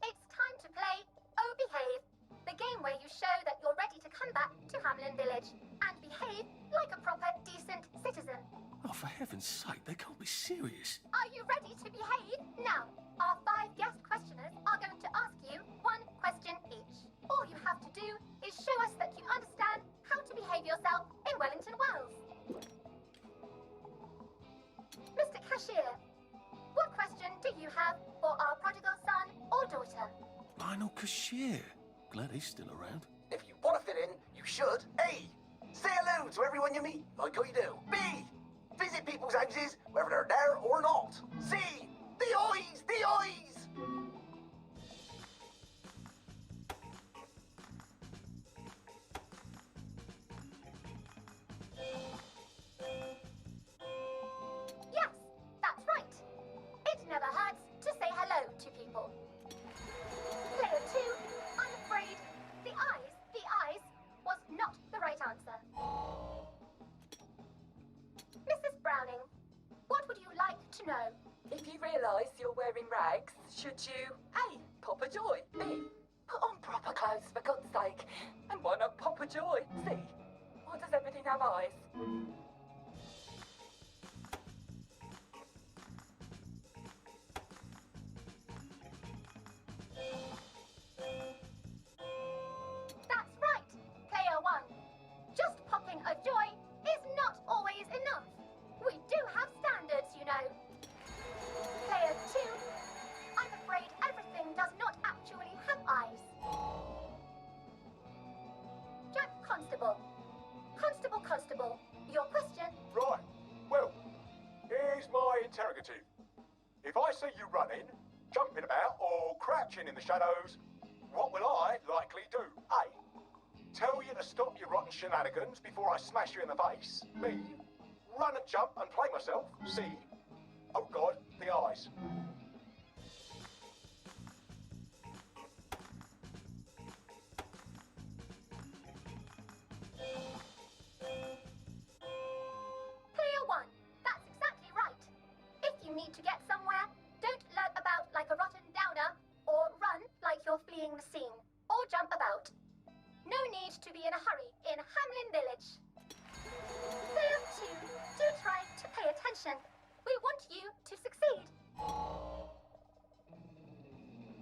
It's time to play Oh Behave, the game where you show that you're ready to come back to Hamlin Village and behave like a proper, decent citizen. Oh, for heaven's sake, they can't be serious. Are you ready to behave? Now, our 5 guest questioners are going to ask you 1 question each. All you have to do is show us that you understand how to behave yourself in Wellington Wells. Mr. Cashier, what question do you have for our prodigal son or daughter? Lionel Cashier. Glad he's still around. If you want to fit in, you should. A. Say hello to everyone you meet, like how you do. B. Visit people's houses, whether they're there or not. C. The eyes! The eyes! Yes, that's right. It never hurts to say hello to people. Player 2, I'm afraid the eyes was not the right answer. Mrs. Browning, what would you like to know? If you realise you're wearing rags, should you A. Pop a joy, B. Put on proper clothes for God's sake, and why not pop a joy, C. Why does everything have eyes? That's right, Player 1. Just popping a joy is not always enough. We do have standards, you know. Player 2, I'm afraid everything does not actually have eyes. Jack Constable. Constable, your question? Right. Well, here's my interrogative. If I see you running, jumping about, or crouching in the shadows, what will I likely do? A. Tell you to stop your rotten shenanigans before I smash you in the face. B. Run and jump and play myself. C. Oh God, the eyes. you need to get somewhere, don't lurk about like a rotten downer, or run like you're fleeing the scene, or jump about. No need to be in a hurry in Hamlin Village. Player 2, do try to pay attention. We want you to succeed.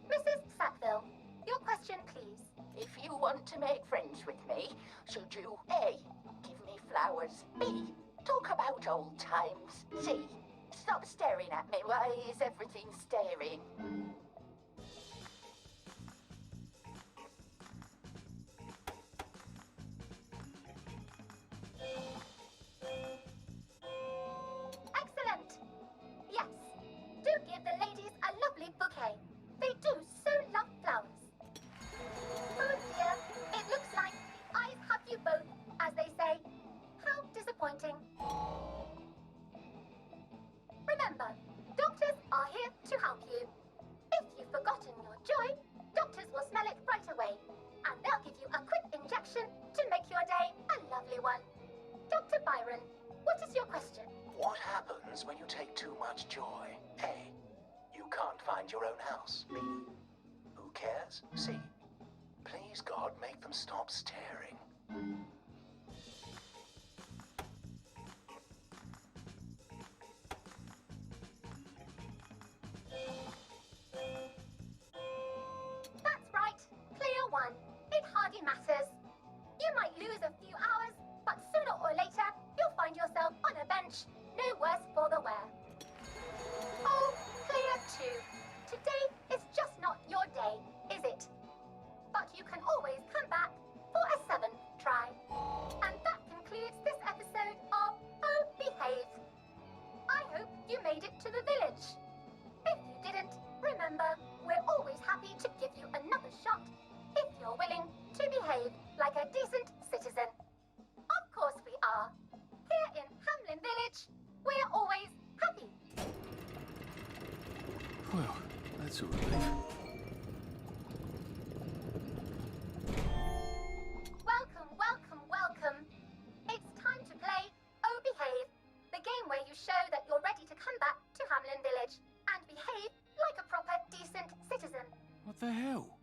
Mrs. Sackville, your question, please. If you want to make friends with me, should you A. give me flowers, B. talk about old times, C. stop staring at me, why is everything staring? Excellent! Yes, do give the ladies a lovely bouquet. They do so love flowers. Oh dear, it looks like the eyes have you both, as they say. How disappointing. Remember, doctors are here to help you. If you've forgotten your joy, doctors will smell it right away, and they'll give you a quick injection to make your day a lovely one. Dr. Byron, what is your question? What happens when you take too much joy? A. You can't find your own house. B. Who cares? C. Please, God, make them stop staring. That's right, Clear 1. It hardly matters. You might lose a few hours, but sooner or later, you'll find yourself on a bench, no worse for the wear. Oh, Clear 2. Today is just not your day, is it? But you can always come back for a 7th try. And that concludes this episode of Oh Behave. I hope you made it to the village. If you didn't, remember, we're always happy to give you another shot if you're willing to behave like a decent citizen. Of course we are. Here in Hamlin Village, we're always happy. Well, that's a relief. Welcome, welcome, welcome. It's time to play Oh Behave, the game where you show that you're ready to come back to Hamlin Village and behave like a proper, decent citizen. What the hell?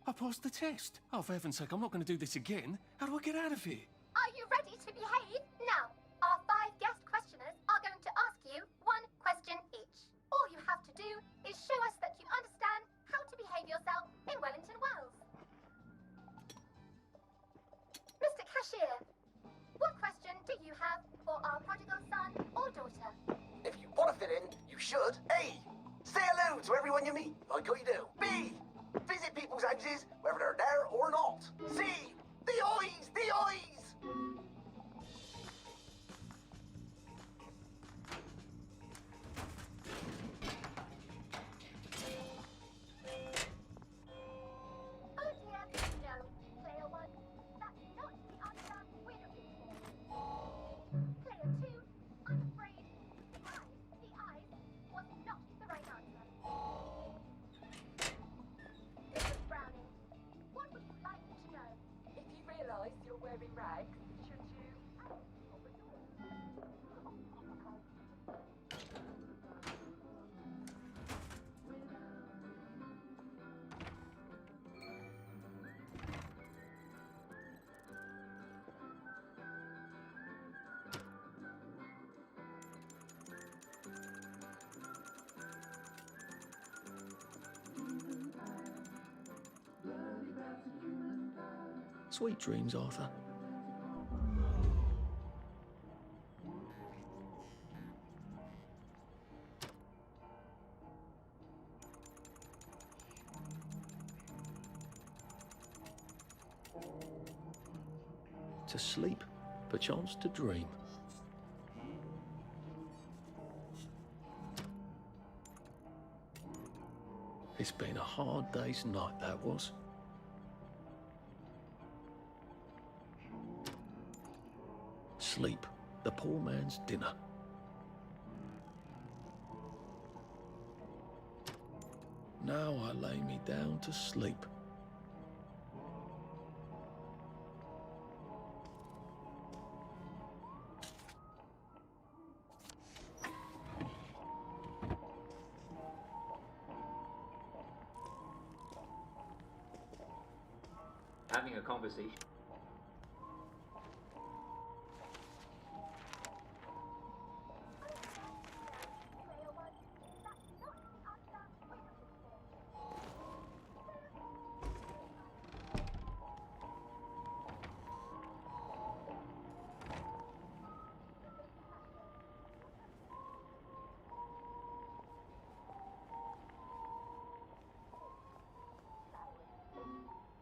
I passed the test. Oh, for heaven's sake, I'm not going to do this again. How do I get out of here? Are you ready to behave? Now, our 5 guest questioners are going to ask you 1 question each. All you have to do is show us that you understand how to behave yourself in Wellington Wells. Mr. Cashier, what question do you have for our prodigal son or daughter? If you want to fit in, you should. A. Say hello to everyone you meet, like what you do. B. Visit people's houses, whether they're there or not. C. The eyes! The eyes! Oh dear, no, Player 1. That's not the answer we're looking for. Player 2, I'm afraid the eyes was not the right answer. Mrs. Browning, what would you like to know? If you realise you're wearing rags, should you... Sweet dreams, Arthur. To sleep, perchance to dream. It's been a hard day's night, that was. Sleep, the poor man's dinner. Now I lay me down to sleep. having a conversation.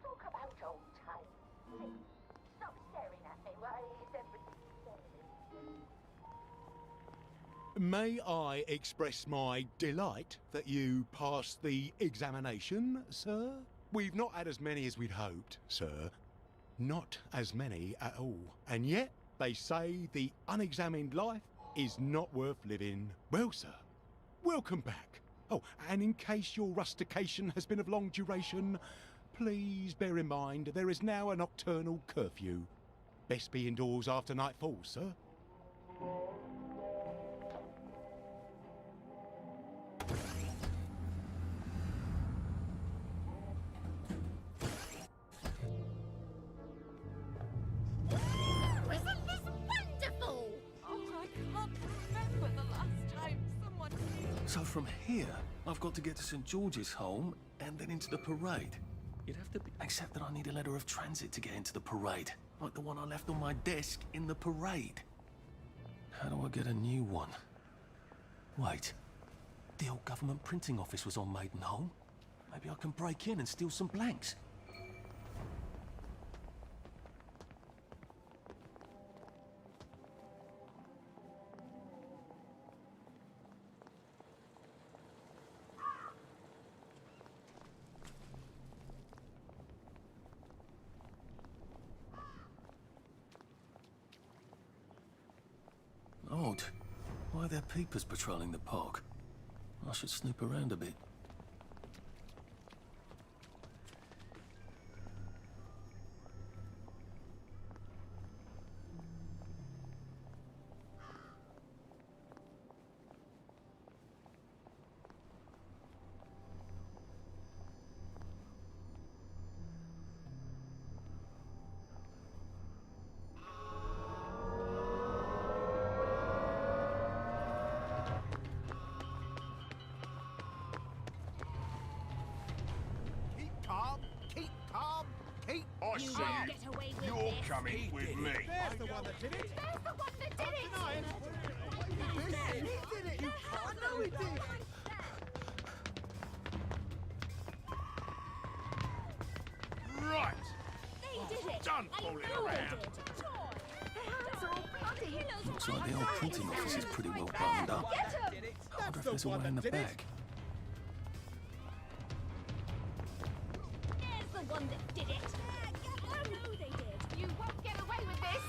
Talk about old times. See, stop staring at me. Why is everything staring? May I express my delight that you passed the examination, sir? We've not had as many as we'd hoped, sir. Not as many at all. And yet, they say the unexamined life is not worth living. Well, sir, welcome back. Oh, and in case your rustication has been of long duration, please bear in mind there is now a nocturnal curfew. Best be indoors after nightfall, sir. Isn't this wonderful? Oh, I can't remember the last time someone So from here, I've got to get to St. George's Home and then into the parade. You'd have to be... Except that I need a letter of transit to get into the parade. Like the one I left on my desk in the parade. How do I get a new one? Wait. The old government printing office was on Maidenholm. Maybe I can break in and steal some blanks. Odd. Why are there peepers patrolling the park? I should snoop around a bit. Keep calm, keep calm, keep I calm. said you're coming with me. There's the one that did it. There's the one that did it! He did it. You can't know he did. Right. They did it! Done I fooling know they around. did! Their hands are all bloody. Looks like the old printing office is pretty well buttoned up. Get him! I wonder if there's a way in the back. There's the one that did it! I know they did! You won't get away with this.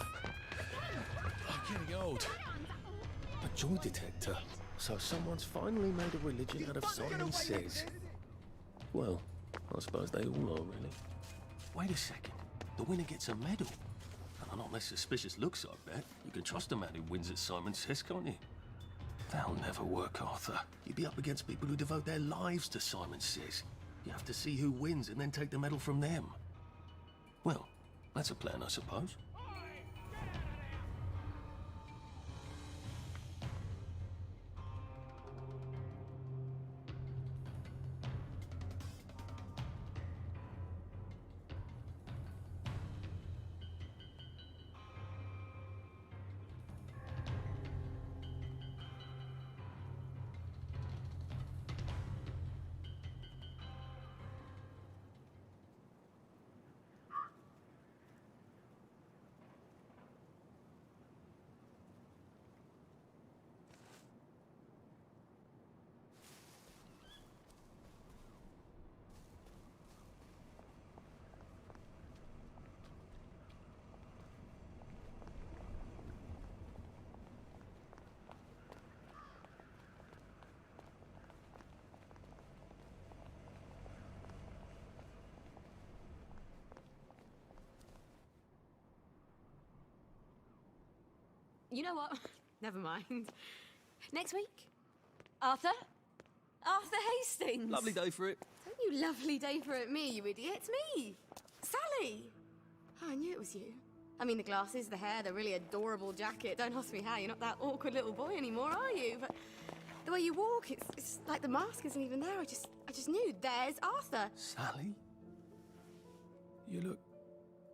I'm getting old. A joy detector. So someone's finally made a religion out of Simon Says. Well, I suppose they all are, really. Wait a second. The winner gets a medal. And not less suspicious looks, I bet. You can trust a man who wins at Simon Says, can't you? That'll never work, Arthur. You'd be up against people who devote their lives to Simon Says. You have to see who wins and then take the medal from them. Well, that's a plan, I suppose. You know what? Never mind. Next week? Arthur? Arthur Hastings! Lovely day for it. Don't you lovely day for it me, you idiot. It's me! Sally! Oh, I knew it was you. I mean, the glasses, the hair, the really adorable jacket. Don't ask me how. You're not that awkward little boy anymore, are you? But the way you walk, it's like the mask isn't even there. I just knew. There's Arthur. Sally? You look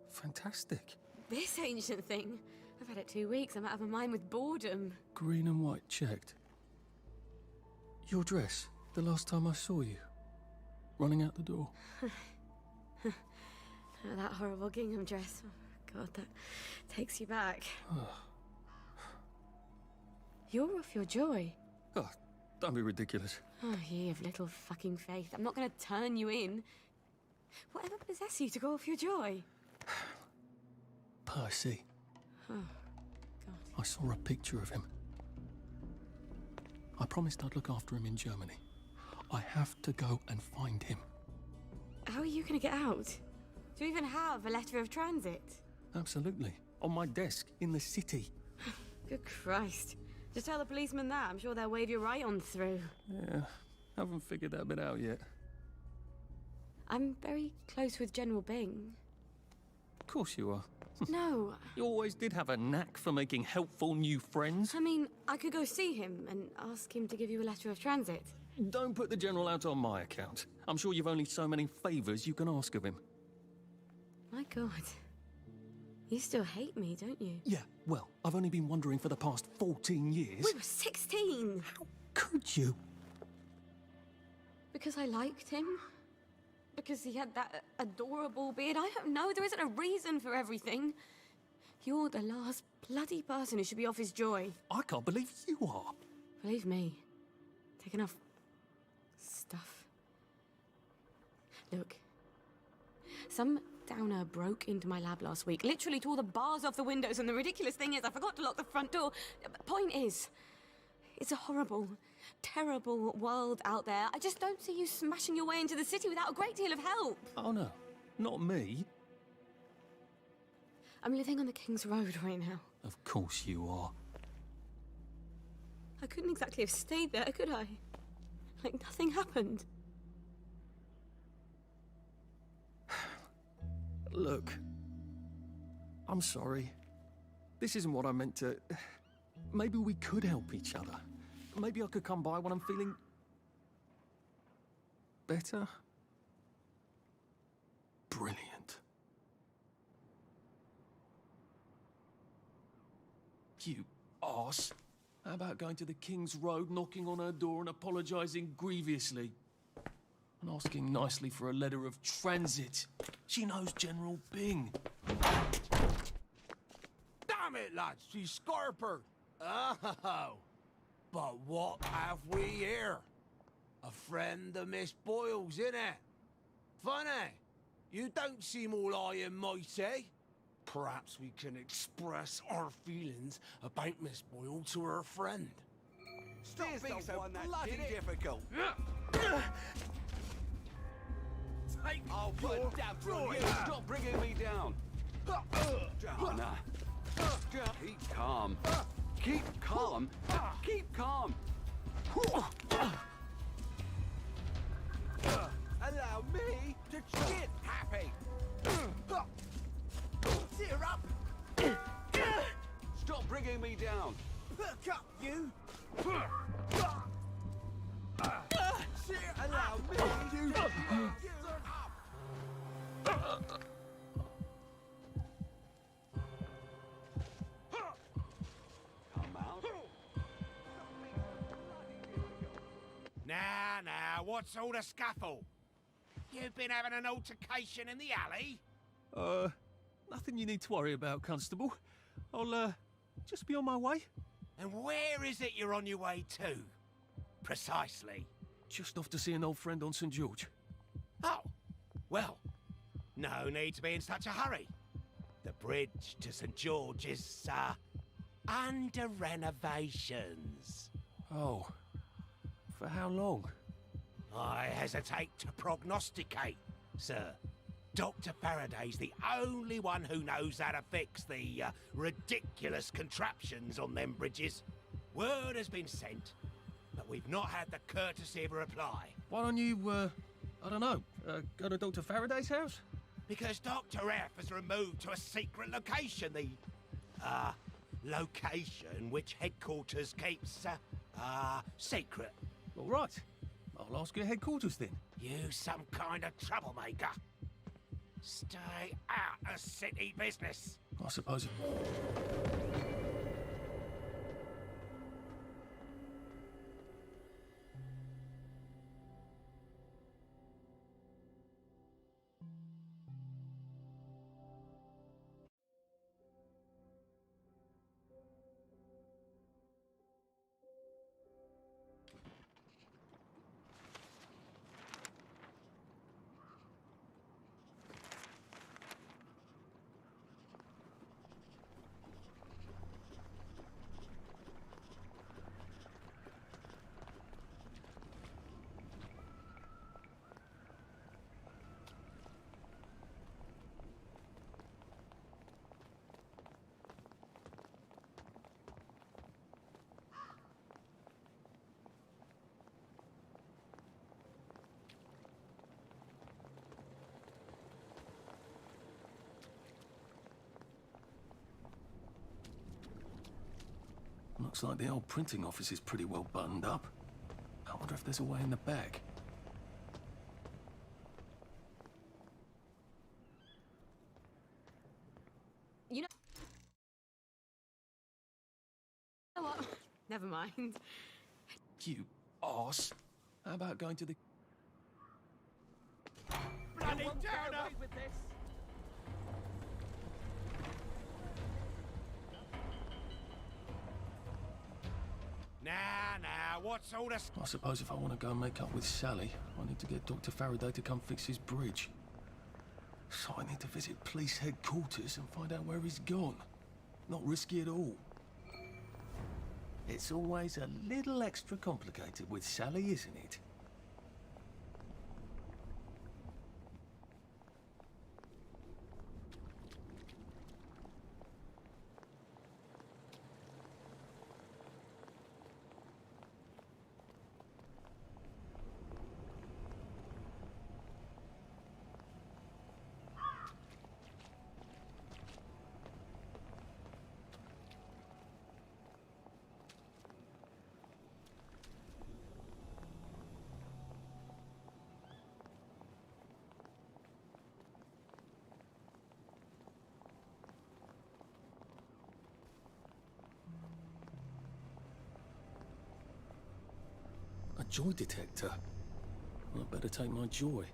fantastic. This ancient thing. I've had it 2 weeks. I'm out of my mind with boredom. Green and white checked. Your dress, the last time I saw you. Running out the door. That horrible gingham dress. Oh, God, that takes you back. You're off your joy. Oh, don't be ridiculous. Oh, ye of little fucking faith. I'm not going to turn you in. Whatever possessed you to go off your joy? Percy. Oh, I saw a picture of him. I promised I'd look after him in Germany. I have to go and find him. how are you going to get out? Do you even have a letter of transit? Absolutely. On my desk, in the city. Good Christ. Just tell the policeman that. I'm sure they'll wave you right on through. Yeah, haven't figured that bit out yet. I'm very close with General Bing. Of course you are. No. You always did have a knack for making helpful new friends. I mean, I could go see him and ask him to give you a letter of transit. Don't put the General out on my account. I'm sure you've only so many favours you can ask of him. My God. You still hate me, don't you? Yeah, well, I've only been wondering for the past 14 years. We were 16! How could you? Because I liked him? Because he had that adorable beard? I don't know. There isn't a reason for everything. You're the last bloody person who should be off his joy. I can't believe you are. Believe me. Take enough stuff. Look. Some downer broke into my lab last week, literally tore the bars off the windows, and the ridiculous thing is I forgot to lock the front door. Point is, it's a horrible, terrible world out there. I just don't see you smashing your way into the city without a great deal of help. Oh no, not me. I'm living on the King's Road right now. Of course you are. I couldn't exactly have stayed there, could I? Like nothing happened. Look, I'm sorry. This isn't what I meant to... Maybe we could help each other. Maybe I could come by when I'm feeling... better? Brilliant. You arse. How about going to the King's Road, knocking on her door and apologising grievously? And asking nicely for a letter of transit. She knows General Bing. Damn it, lads, she's scarper. Oh, but what have we here? A friend of Miss Boyle's, innit? Funny, you don't seem all high and mighty. Perhaps we can express our feelings about Miss Boyle to her friend. Stop being so bloody difficult. Take your damn Stop bringing me down. Now, keep calm. Keep calm. Keep calm. Allow me to get happy. Tear up. Stop bringing me down. Perk up, you. Allow me to get up. Now, what's all the scuffle? You've been having an altercation in the alley? Nothing you need to worry about, Constable. I'll, just be on my way. And where is it you're on your way to? Precisely. Just off to see an old friend on St. George. Oh, well, no need to be in such a hurry. The bridge to St. George is, under renovations. Oh. For how long? I hesitate to prognosticate, sir. Dr. Faraday's the only one who knows how to fix the ridiculous contraptions on them bridges. Word has been sent, but we've not had the courtesy of a reply. Why don't you, I don't know, go to Dr. Faraday's house? Because Dr. F has removed to a secret location. The, location which headquarters keeps, secret. All right. I'll ask your headquarters then. You some kind of troublemaker. Stay out of city business. I suppose it... Looks like the old printing office is pretty well buttoned up. I wonder if there's a way in the back. You know what? Never mind. You arse. How about going to the... Bloody downer! with this. Now, what's all this? I suppose if I want to go and make up with Sally, I need to get Dr. Faraday to come fix his bridge. So I need to visit police headquarters and find out where he's gone. Not risky at all. It's always a little extra complicated with Sally, isn't it? A joy detector. I better take my joy.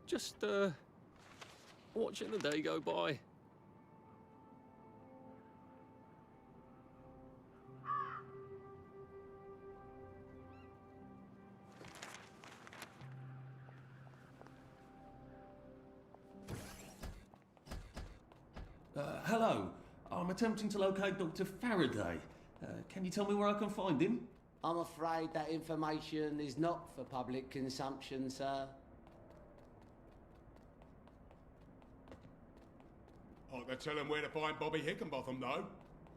Just, watching the day go by. Hello. I'm attempting to locate Dr. Faraday. Can you tell me where I can find him? I'm afraid that information is not for public consumption, sir. I can tell him where to find Bobby Hickenbotham, though.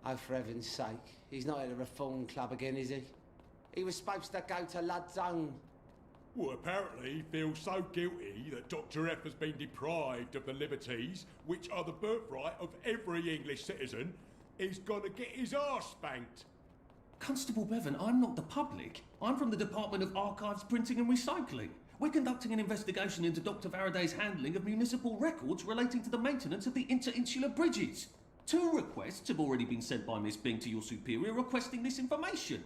Oh, for heaven's sake. He's not at the Reform Club again, is he? He was supposed to go to Lud's Own. Well, apparently he feels so guilty that Dr. F has been deprived of the liberties which are the birthright of every English citizen, he's gonna get his arse spanked. Constable Bevan, I'm not the public. I'm from the Department of Archives, Printing and Recycling. We're conducting an investigation into Dr. Faraday's handling of municipal records relating to the maintenance of the interinsular bridges. 2 requests have already been sent by Miss Bing to your superior requesting this information.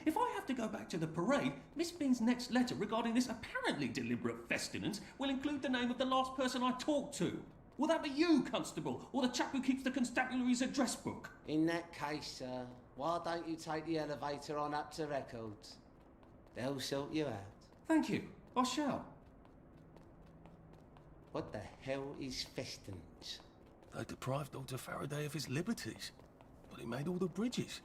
If I have to go back to the parade, Miss Bean's next letter regarding this apparently deliberate festinance will include the name of the last person I talked to. Will that be you, Constable, or the chap who keeps the constabulary's address book? In that case, sir, why don't you take the elevator on up to Records? They'll sort you out. Thank you. I shall. What the hell is festinance? They deprived Dr. Faraday of his liberties, but he made all the bridges.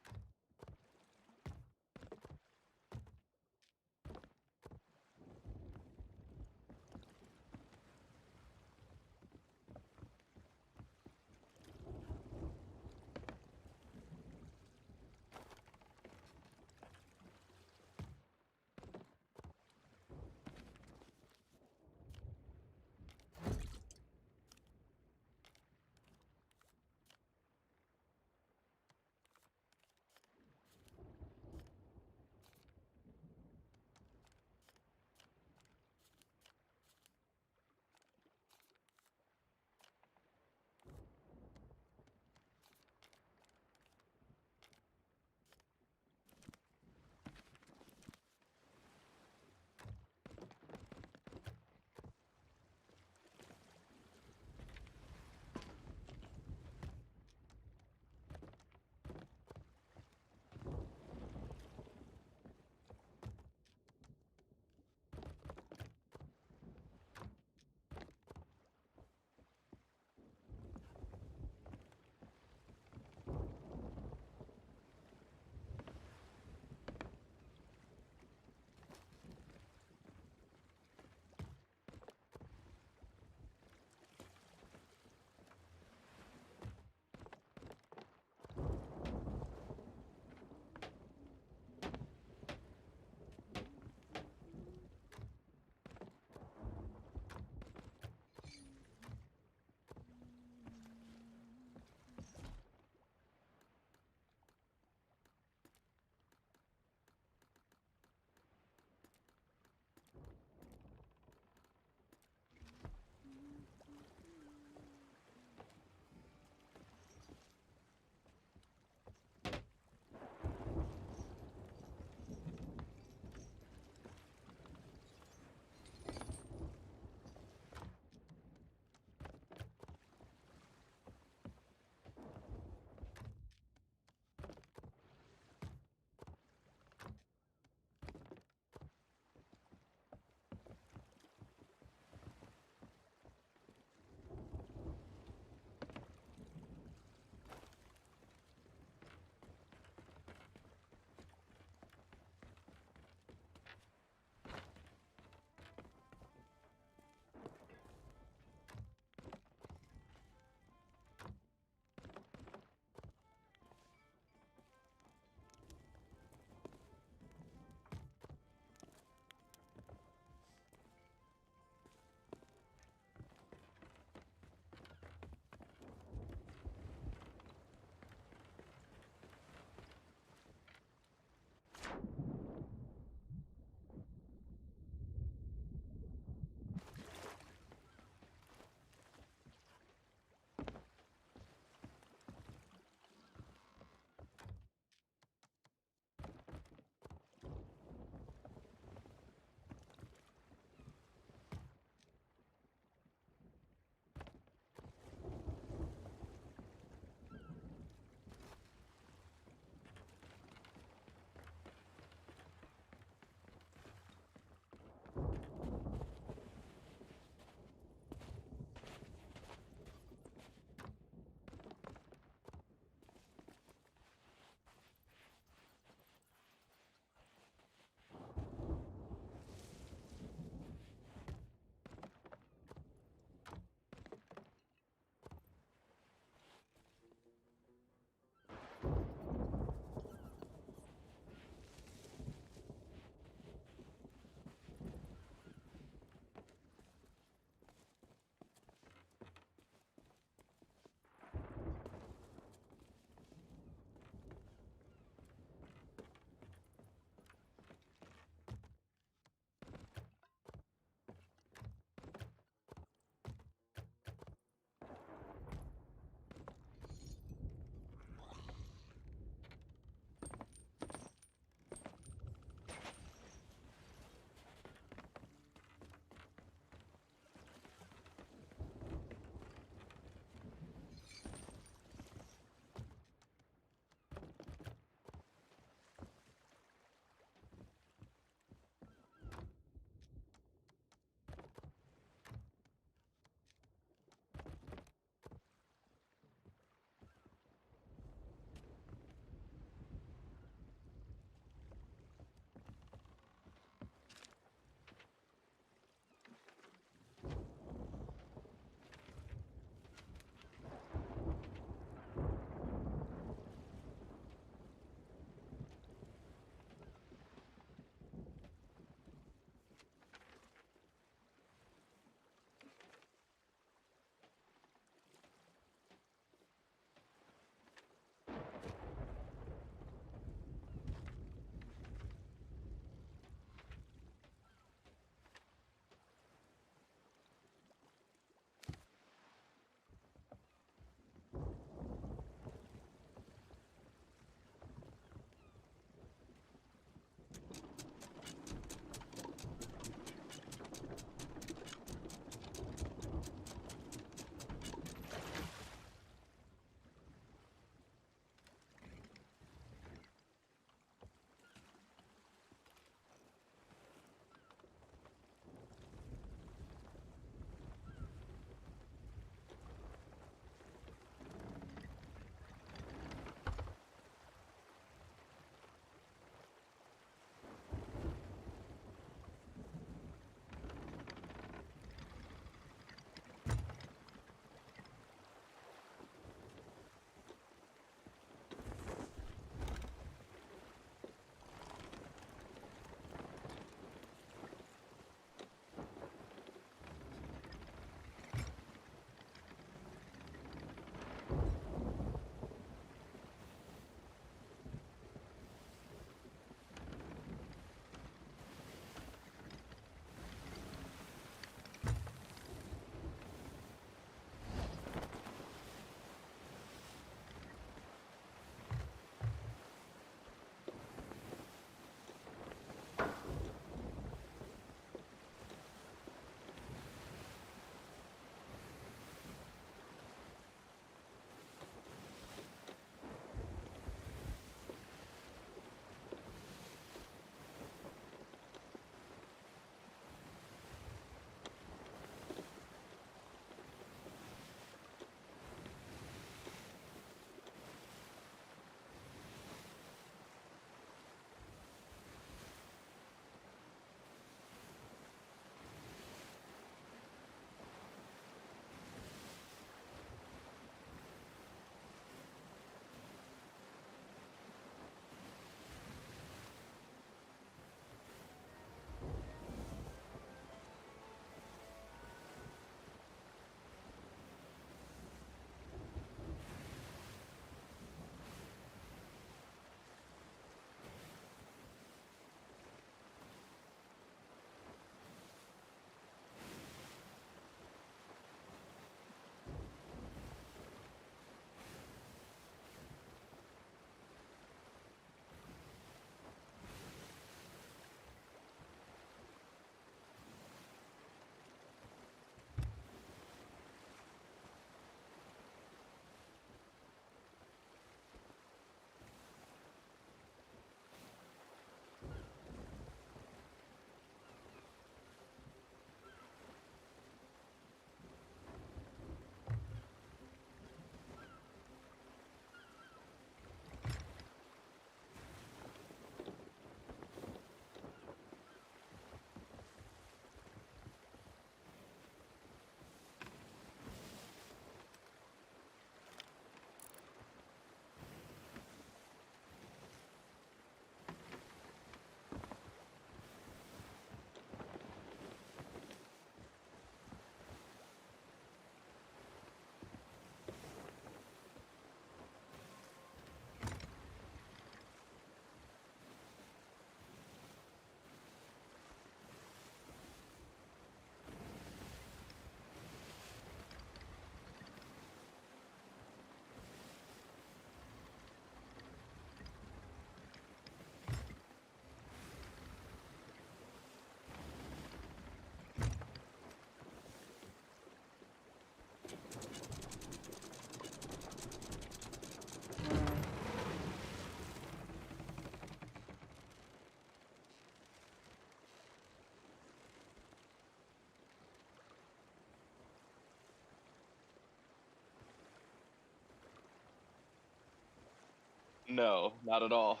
No, not at all.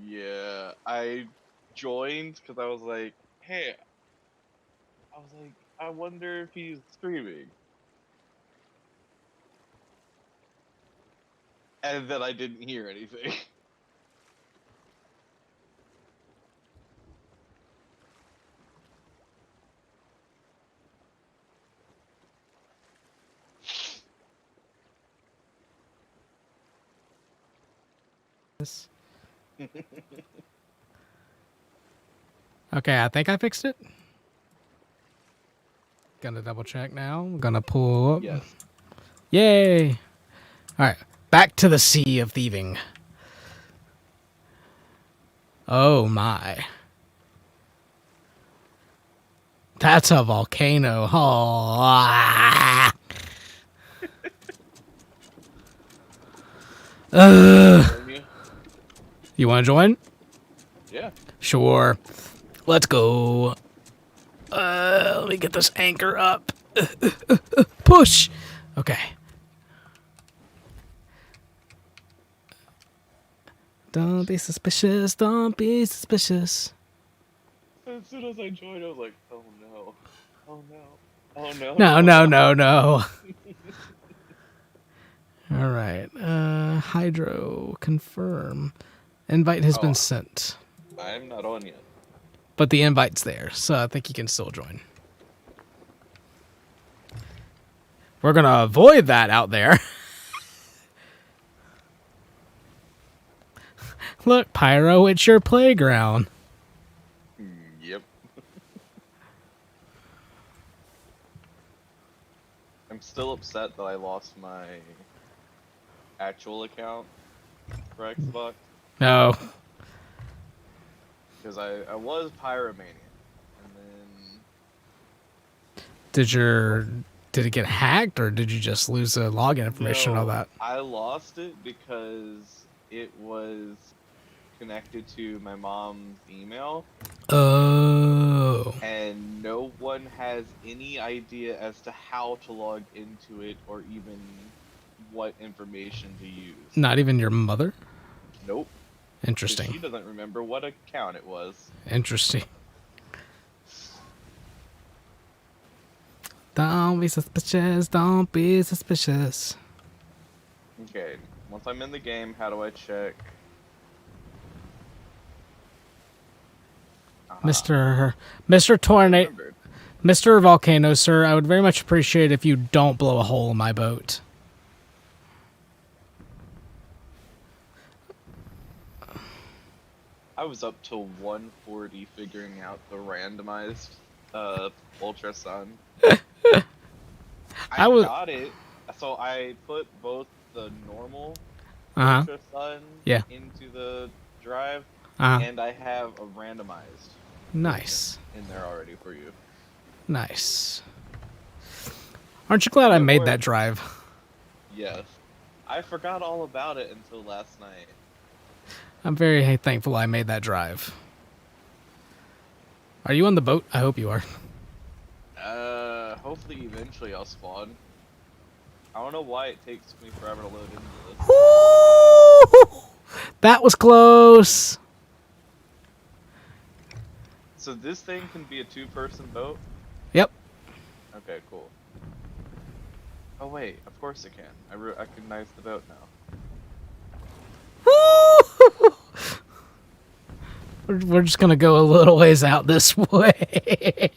Yeah, I joined because I was like, hey, I wonder if he's streaming. And then I didn't hear anything. Okay, I think I fixed it. Gonna double check now. I'm gonna pull up. Yes. Yay! Alright, back to the sea of thieving. Oh my. That's a volcano. Oh. Ah. You want to join? Yeah. Sure. Let's go. Let me get this anchor up. Push. Okay. Don't be suspicious. Don't be suspicious. As soon as I joined, I was like, oh no. Oh no. Oh no. No, no, no, no. All right. Hydro, confirm. Invite has been sent. I'm not on yet. But the invite's there, so I think you can still join. We're going to avoid that out there. Look, Pyro, it's your playground. Yep. I'm still upset that I lost my actual account for Xbox. No. Because I was Pyromania. And then... Did it get hacked, or did you just lose the login information and all that? I lost it because it was connected to my mom's email. Oh. And no one has any idea as to how to log into it or even what information to use. Not even your mother? Nope. Interesting. She doesn't remember what account it was. Interesting. Don't be suspicious. Don't be suspicious. Okay. Once I'm in the game, how do I check? Mr. Tornado, Mr. Volcano, sir, I would very much appreciate if you don't blow a hole in my boat. I was up till 1:40 figuring out the randomized Ultra Sun. I got it. So I put both the normal Ultra Sun into the drive, and I have a randomized. Nice. In there already for you. Nice. Aren't you glad I made that drive? Yes. I forgot all about it until last night. I'm very thankful I made that drive. Are you on the boat? I hope you are. Hopefully eventually I'll spawn. I don't know why it takes me forever to load into this. Woo! That was close. So this thing can be a two-person boat? Yep. Okay, cool. Oh wait, of course it can. I recognize the boat now. We're just gonna go a little ways out this way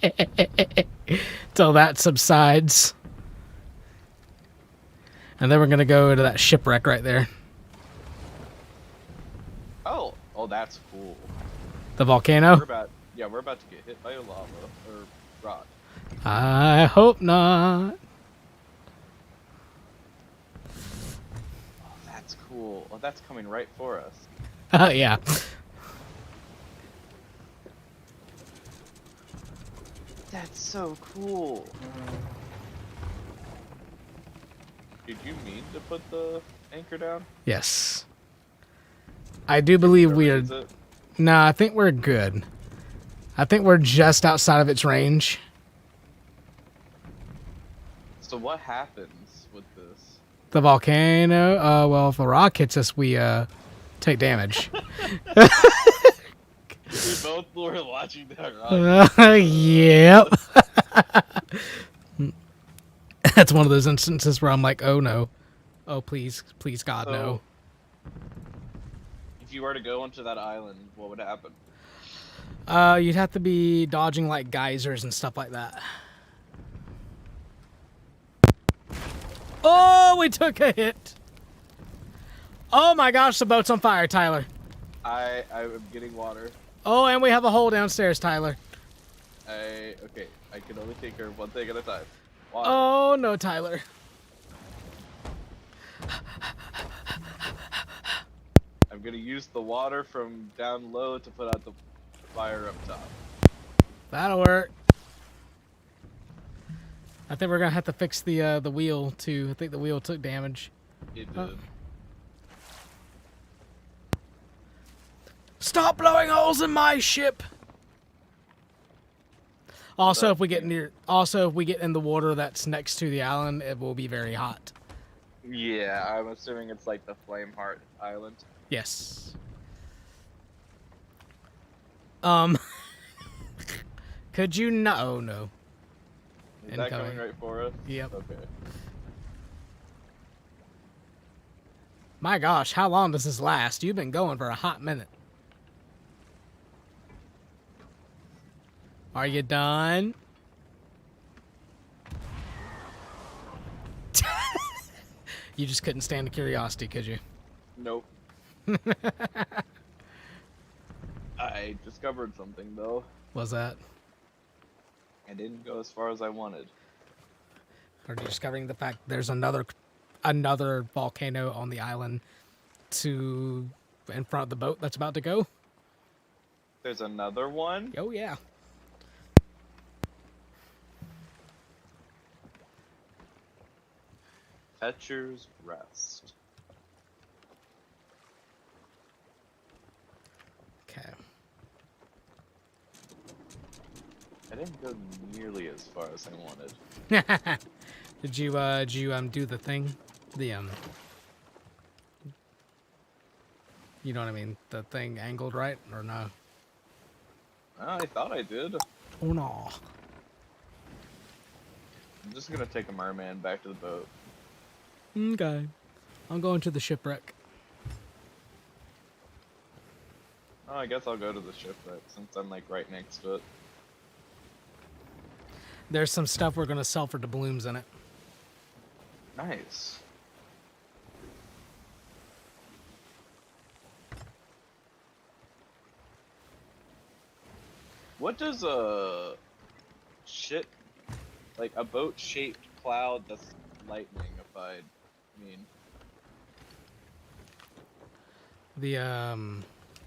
till that subsides, and then we're gonna go to that shipwreck right there. Oh, that's cool. The volcano? We're about to get hit by a lava or rock. I hope not. Oh, that's cool. Oh, that's coming right for us. Yeah. That's so cool. Did you mean to put the anchor down? Yes. I do believe we are... Nah, I think we're good. I think we're just outside of its range. So what happens with this? The volcano. Well, if a rock hits us, we take damage. We both were watching that rock. Yep. That's one of those instances where I'm like, oh no. Oh, please, please, God, no. If you were to go onto that island, what would happen? You'd have to be dodging like geysers and stuff like that. Oh, we took a hit. Oh my gosh, the boat's on fire, Tyler. I'm getting water. Oh, and we have a hole downstairs, Tyler. Okay, I can only take care of one thing at a time. Water. Oh no, Tyler. I'm gonna use the water from down low to put out the fire up top. That'll work. I think we're gonna have to fix the wheel too. I think the wheel took damage. It did. Stop blowing holes in my ship. Also, if we get in the water that's next to the island, it will be very hot. Yeah, I'm assuming it's like the Flameheart Island. Yes. Could you not? Oh no. Is that coming right for us? Yep. Okay. My gosh, how long does this last? You've been going for a hot minute. Are you done? You just couldn't stand the curiosity, could you? Nope. I discovered something though. What's that? I didn't go as far as I wanted. Are you discovering the fact there's another volcano on the island in front of the boat that's about to go? There's another one? Oh yeah. Fetcher's Rest. Okay. I didn't go nearly as far as I wanted. Did you do the thing? The you know what I mean? The thing angled right or no? I thought I did. Oh no. I'm just gonna take a merman back to the boat. Okay. I'm going to the shipwreck. Oh, I guess I'll go to the shipwreck since I'm like right next to it. There's some stuff we're gonna sell for doubloons in it. Nice. What does a boat-shaped cloud that's lightningified mean?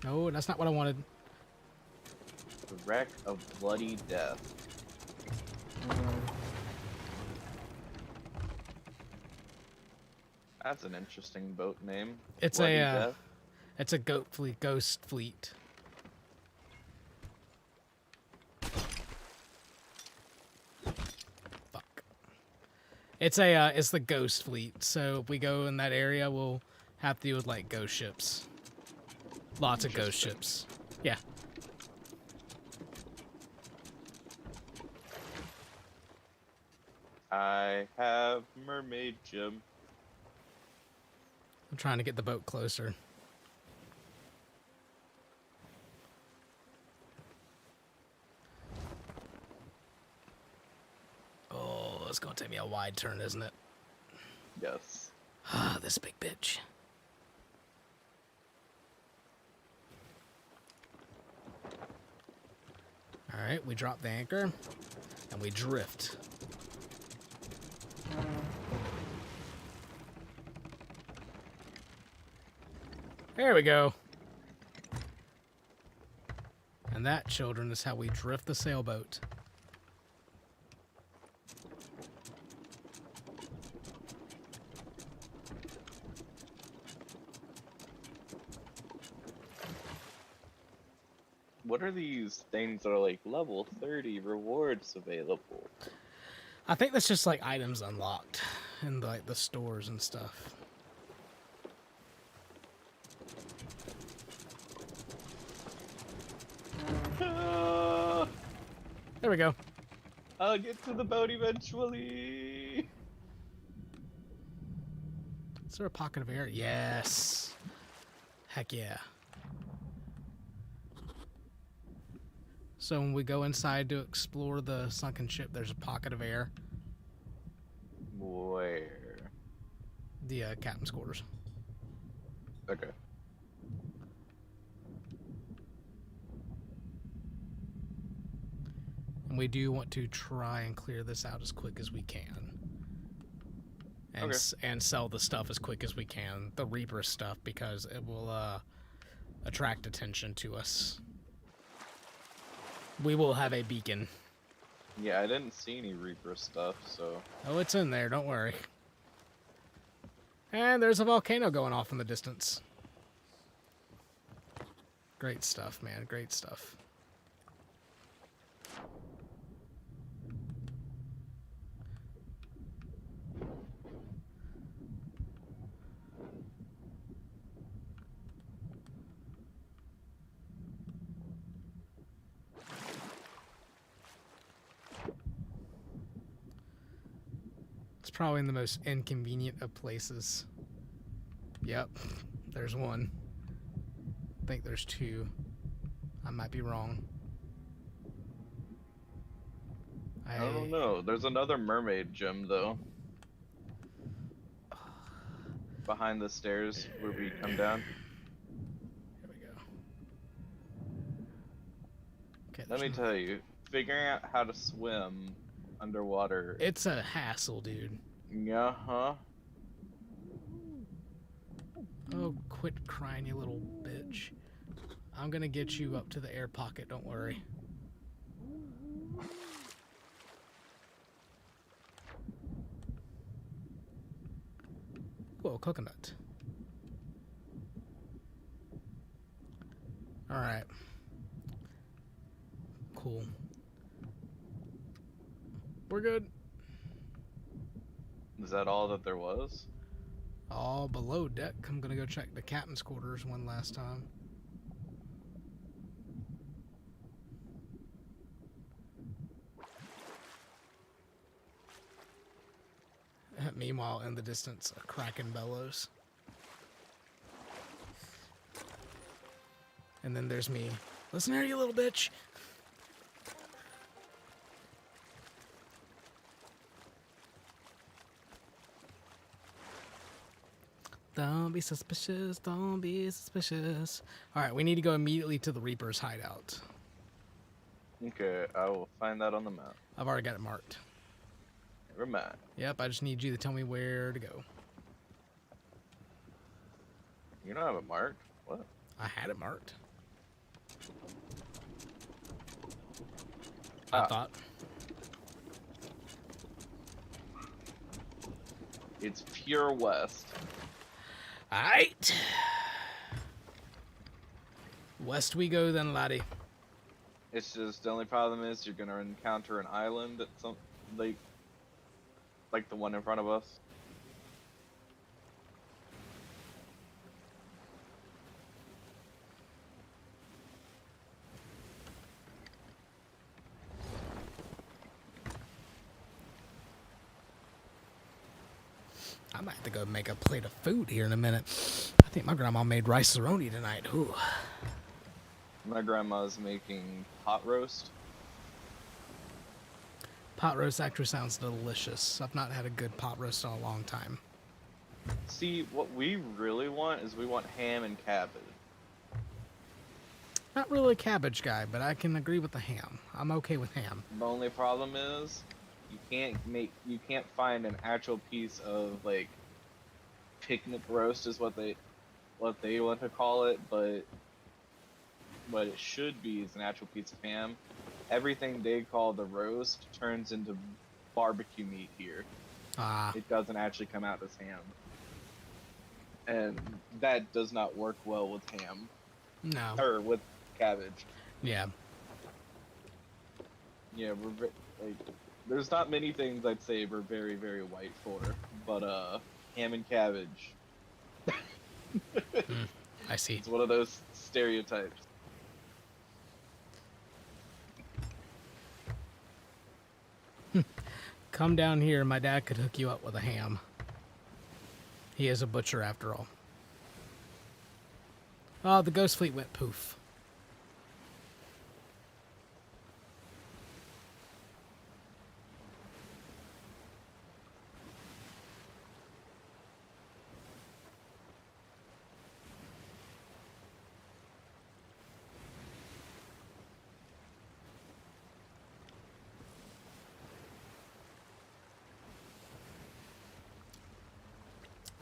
No, that's not what I wanted. The wreck of bloody death. That's an interesting boat name. It's Bloody a Death. it's a ghost fleet. Fuck. It's the ghost fleet. So if we go in that area, we'll have to deal with like ghost ships. Lots of ghost ships. Yeah. I have mermaid Jim. I'm trying to get the boat closer. Oh, it's gonna take me a wide turn, isn't it? Yes. Ah, this big bitch. Alright, we drop the anchor, and we drift. There we go. And that, children, is how we drift the sailboat. What are these things that are like level 30 rewards available? I think that's just like items unlocked in like the stores and stuff. There we go. I'll get to the boat eventually. Is there a pocket of air? Yes. Heck yeah. So when we go inside to explore the sunken ship, there's a pocket of air. Where? The captain's quarters. Okay. And we do want to try and clear this out as quick as we can. And, and sell the stuff as quick as we can. The Reaper stuff, because it will attract attention to us. We will have a beacon. Yeah, I didn't see any Reaper stuff, so... Oh, it's in there, don't worry. And there's a volcano going off in the distance. Great stuff, man, great stuff. Probably in the most inconvenient of places. Yep, there's one. I think there's two. I might be wrong. I don't know. There's another mermaid gem though. Behind the stairs where we come down. Here we go. Okay, let me tell you, figuring out how to swim underwater. It's a hassle, dude. Yeah, Oh, quit crying, you little bitch. I'm gonna get you up to the air pocket, don't worry. Whoa, coconut. Alright. Cool. We're good. Is that all that there was? All below deck. I'm gonna go check the captain's quarters one last time. Meanwhile, in the distance, a kraken bellows. And then there's me. Listen here, you little bitch. Don't be suspicious, don't be suspicious. Alright, we need to go immediately to the Reaper's hideout. Okay, I will find that on the map. I've already got it marked. Never mind. Yep, I just need you to tell me where to go. You don't have it marked? What? I had it marked. I thought. It's pure west. Alright. West we go then, laddie. It's just the only problem is you're gonna encounter an island at some like the one in front of us. I might have to go make a plate of food here in a minute. I think my grandma made rice-a-roni tonight. Ooh. My grandma's making pot roast. Pot roast actually sounds delicious. I've not had a good pot roast in a long time. See, what we really want is we want ham and cabbage. Not really a cabbage guy, but I can agree with the ham. I'm okay with ham. The only problem is you can't find an actual piece of like picnic roast is what they want to call it, but what it should be is an actual piece of ham. Everything they call the roast turns into barbecue meat here. It doesn't actually come out as ham. And that does not work well with ham. No. Or with cabbage. Yeah. Yeah, we're like There's not many things I'd say we're very, very white for, but ham and cabbage. I see. It's one of those stereotypes. Come down here, my dad could hook you up with a ham. He is a butcher after all. Oh, the ghost fleet went poof.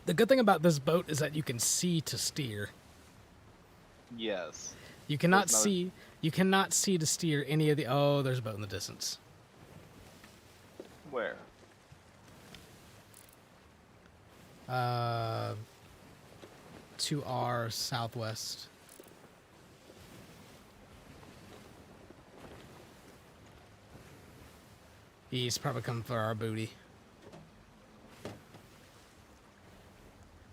The good thing about this boat is that you can see to steer. Yes. You cannot see. You cannot see to steer any of the. Oh, there's a boat in the distance. Where? To our southwest. He's probably coming for our booty.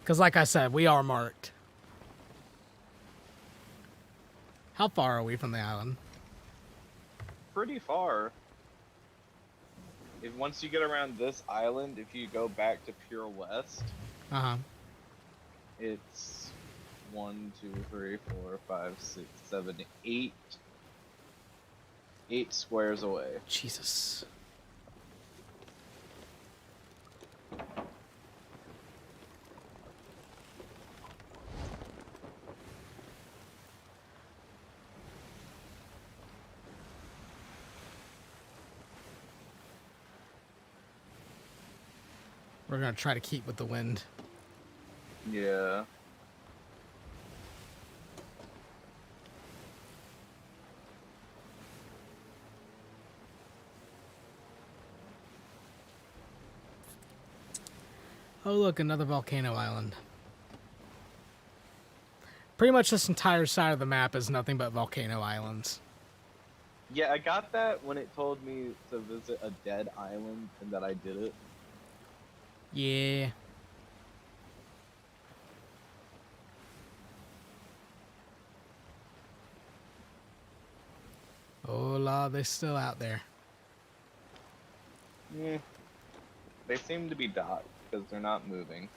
Because like I said, we are marked. How far are we from the island? Pretty far. If once you get around this island, if you go back to pure west, it's 1, 2, 3, 4, 5, 6, 7, 8 squares away. Jesus. We're gonna try to keep with the wind. Yeah. Oh look, another volcano island. Pretty much this entire side of the map is nothing but volcano islands. Yeah, I got that when it told me to visit a dead island and that I did it. Yeah. Oh, la, they're still out there. Yeah. They seem to be docked because they're not moving.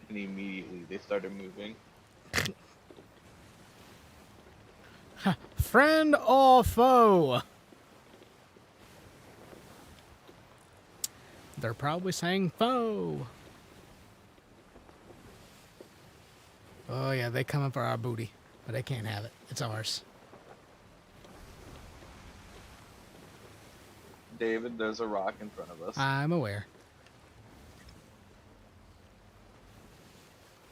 And immediately they started moving. Friend or foe? They're probably saying foe. Oh yeah, they coming for our booty, but they can't have it. It's ours. David, there's a rock in front of us. I'm aware.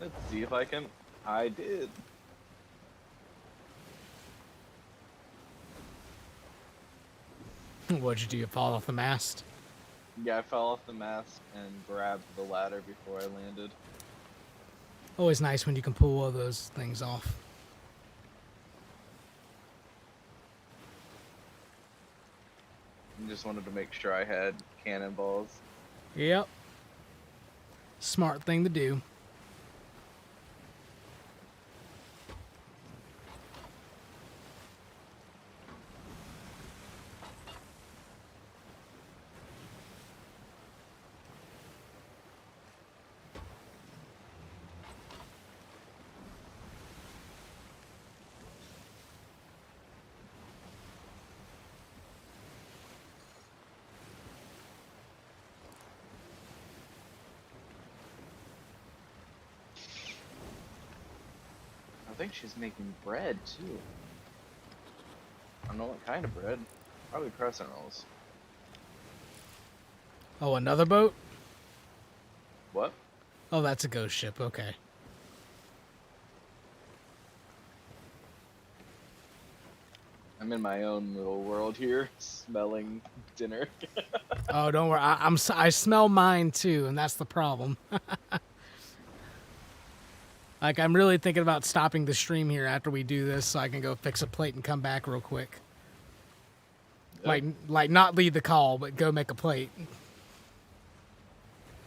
Let's see if I can. I did. What'd you do? You fall off the mast? Yeah, I fell off the mast and grabbed the ladder before I landed. Always nice when you can pull all those things off. I just wanted to make sure I had cannonballs. Yep. Smart thing to do. I think she's making bread too. I don't know what kind of bread. Probably crescent rolls. Oh, another boat? What? Oh, that's a ghost ship. Okay. I'm in my own little world here, smelling dinner. Oh, don't worry. I smell mine too, and that's the problem. Like, I'm really thinking about stopping the stream here after we do this so I can go fix a plate and come back real quick. Yep. Like not lead the call, but go make a plate.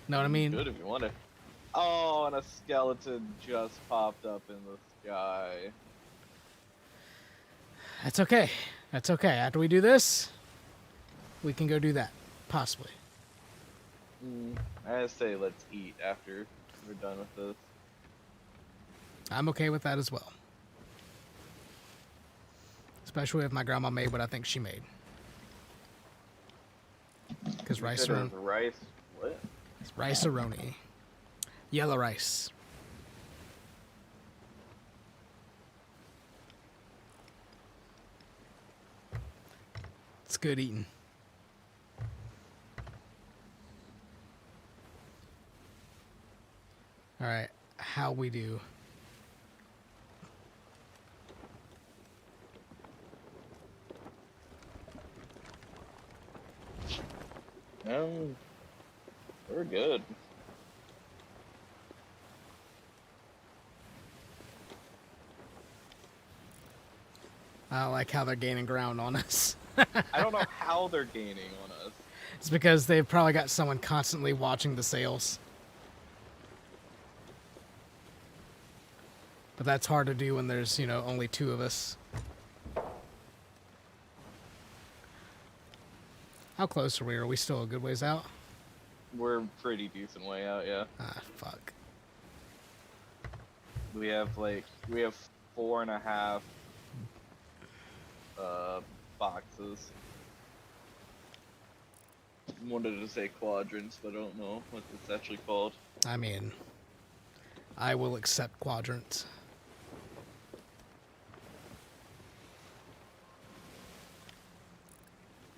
Know what I mean? Good if you want it. Oh, and a skeleton just popped up in the sky. That's okay. That's okay. After we do this, we can go do that. Possibly. I say let's eat after we're done with this. I'm okay with that as well. Especially if my grandma made what I think she made. Because rice Rice. What? It's rice-a-roni. Yellow rice. It's good eating. All right, how we do? We're good. I don't like how they're gaining ground on us. I don't know how they're gaining on us. It's because they've probably got someone constantly watching the sales. But that's hard to do when there's, you know, only 2 of us. How close are we? Are we still a good ways out? We're a pretty decent way out, yeah. Ah, fuck. We have 4.5 boxes. Wanted to say quadrants, but I don't know what it's actually called. I mean, I will accept quadrants.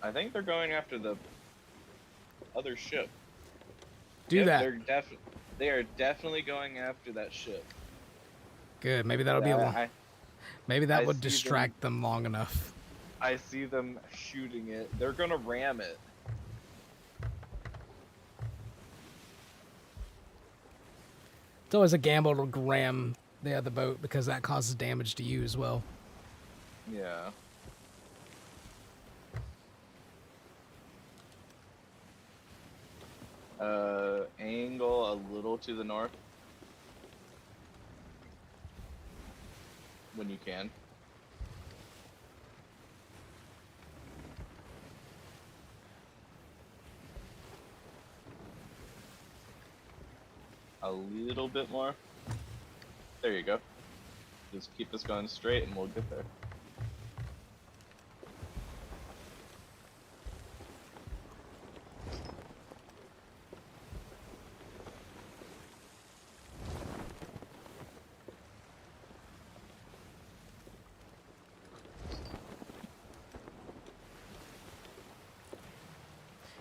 I think they're going after the other ship. Do that. They are definitely going after that ship. Good. Maybe that'll be a long. Maybe that I would see distract them long enough. I see them shooting it. They're gonna ram it. It's always a gamble to ram the other boat because that causes damage to you as well. Yeah. Angle a little to the north. When you can. A little bit more. There you go. Just keep this going straight and we'll get there.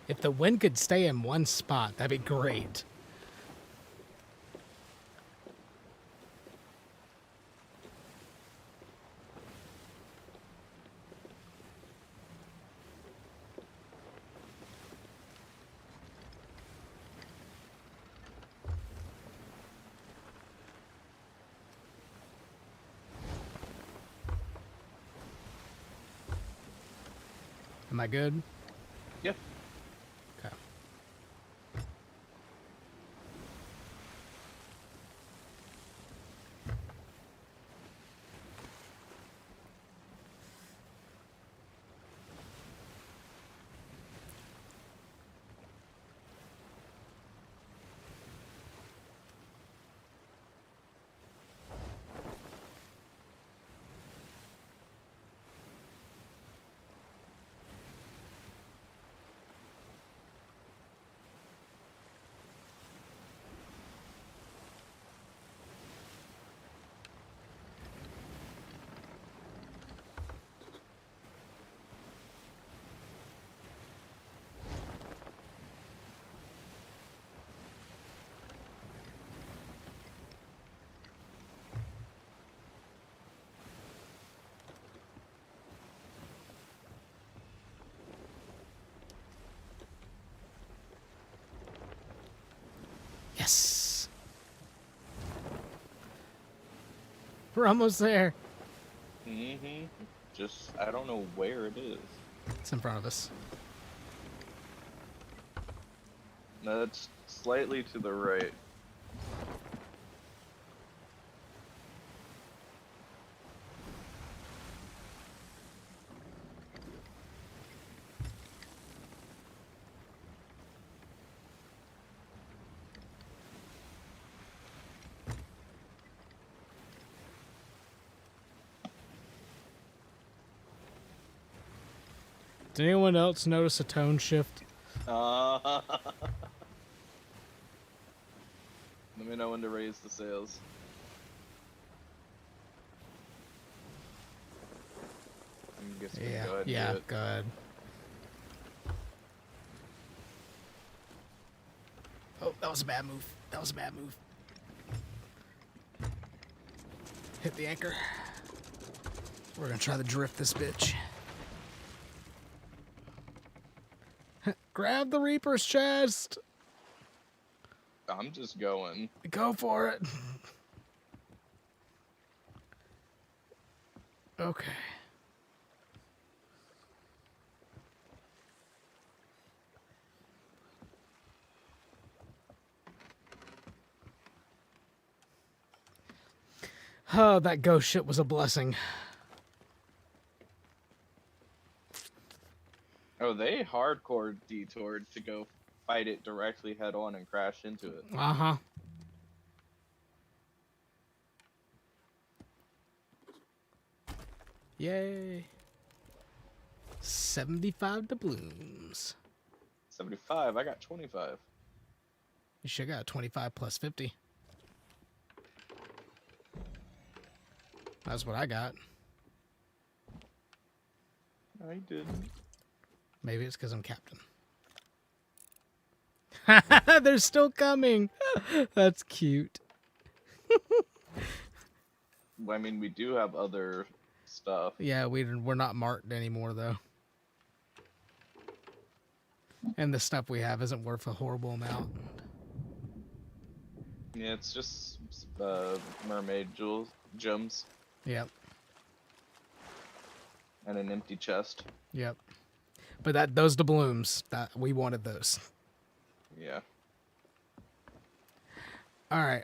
If the wind could stay in one spot, that'd be great. Am I good? Yep. Okay. Yes. We're almost there. Mm-hmm. Just, I don't know where it is. It's in front of us. No, it's slightly to the right. Did anyone else notice a tone shift? Let me know when to raise the sails. I'm just gonna go ahead and do it. Go ahead. Oh, that was a bad move. That was a bad move. Hit the anchor. We're gonna try to drift this bitch. Grab the Reaper's chest. I'm just going. Go for it. Okay. Oh, that ghost shit was a blessing. Oh, they hardcore detoured to go fight it directly head on and crash into it. Uh-huh. Yay. 75 doubloons. 75, I got 25. You should got 25 plus 50. That's what I got. I didn't. Maybe it's because I'm captain. They're still coming. That's cute. I mean, we do have other stuff. Yeah, we're not marked anymore, though. And the stuff we have isn't worth a horrible amount. Yeah, it's just mermaid gems. Yep. And an empty chest. Yep. But those doubloons, that we wanted those. Yeah. All right.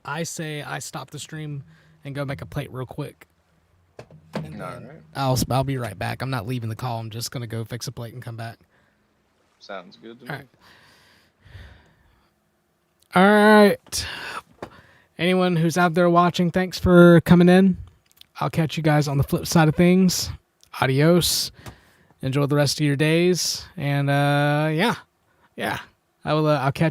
I say I stop the stream and go make a plate real quick. And All right. I'll be right back. I'm not leaving the call. I'm just gonna go fix a plate and come back. Sounds good to me. All right. All right. Anyone who's out there watching, thanks for coming in. I'll catch you guys on the flip side of things. Adios. Enjoy the rest of your days. And yeah. I'll catch you.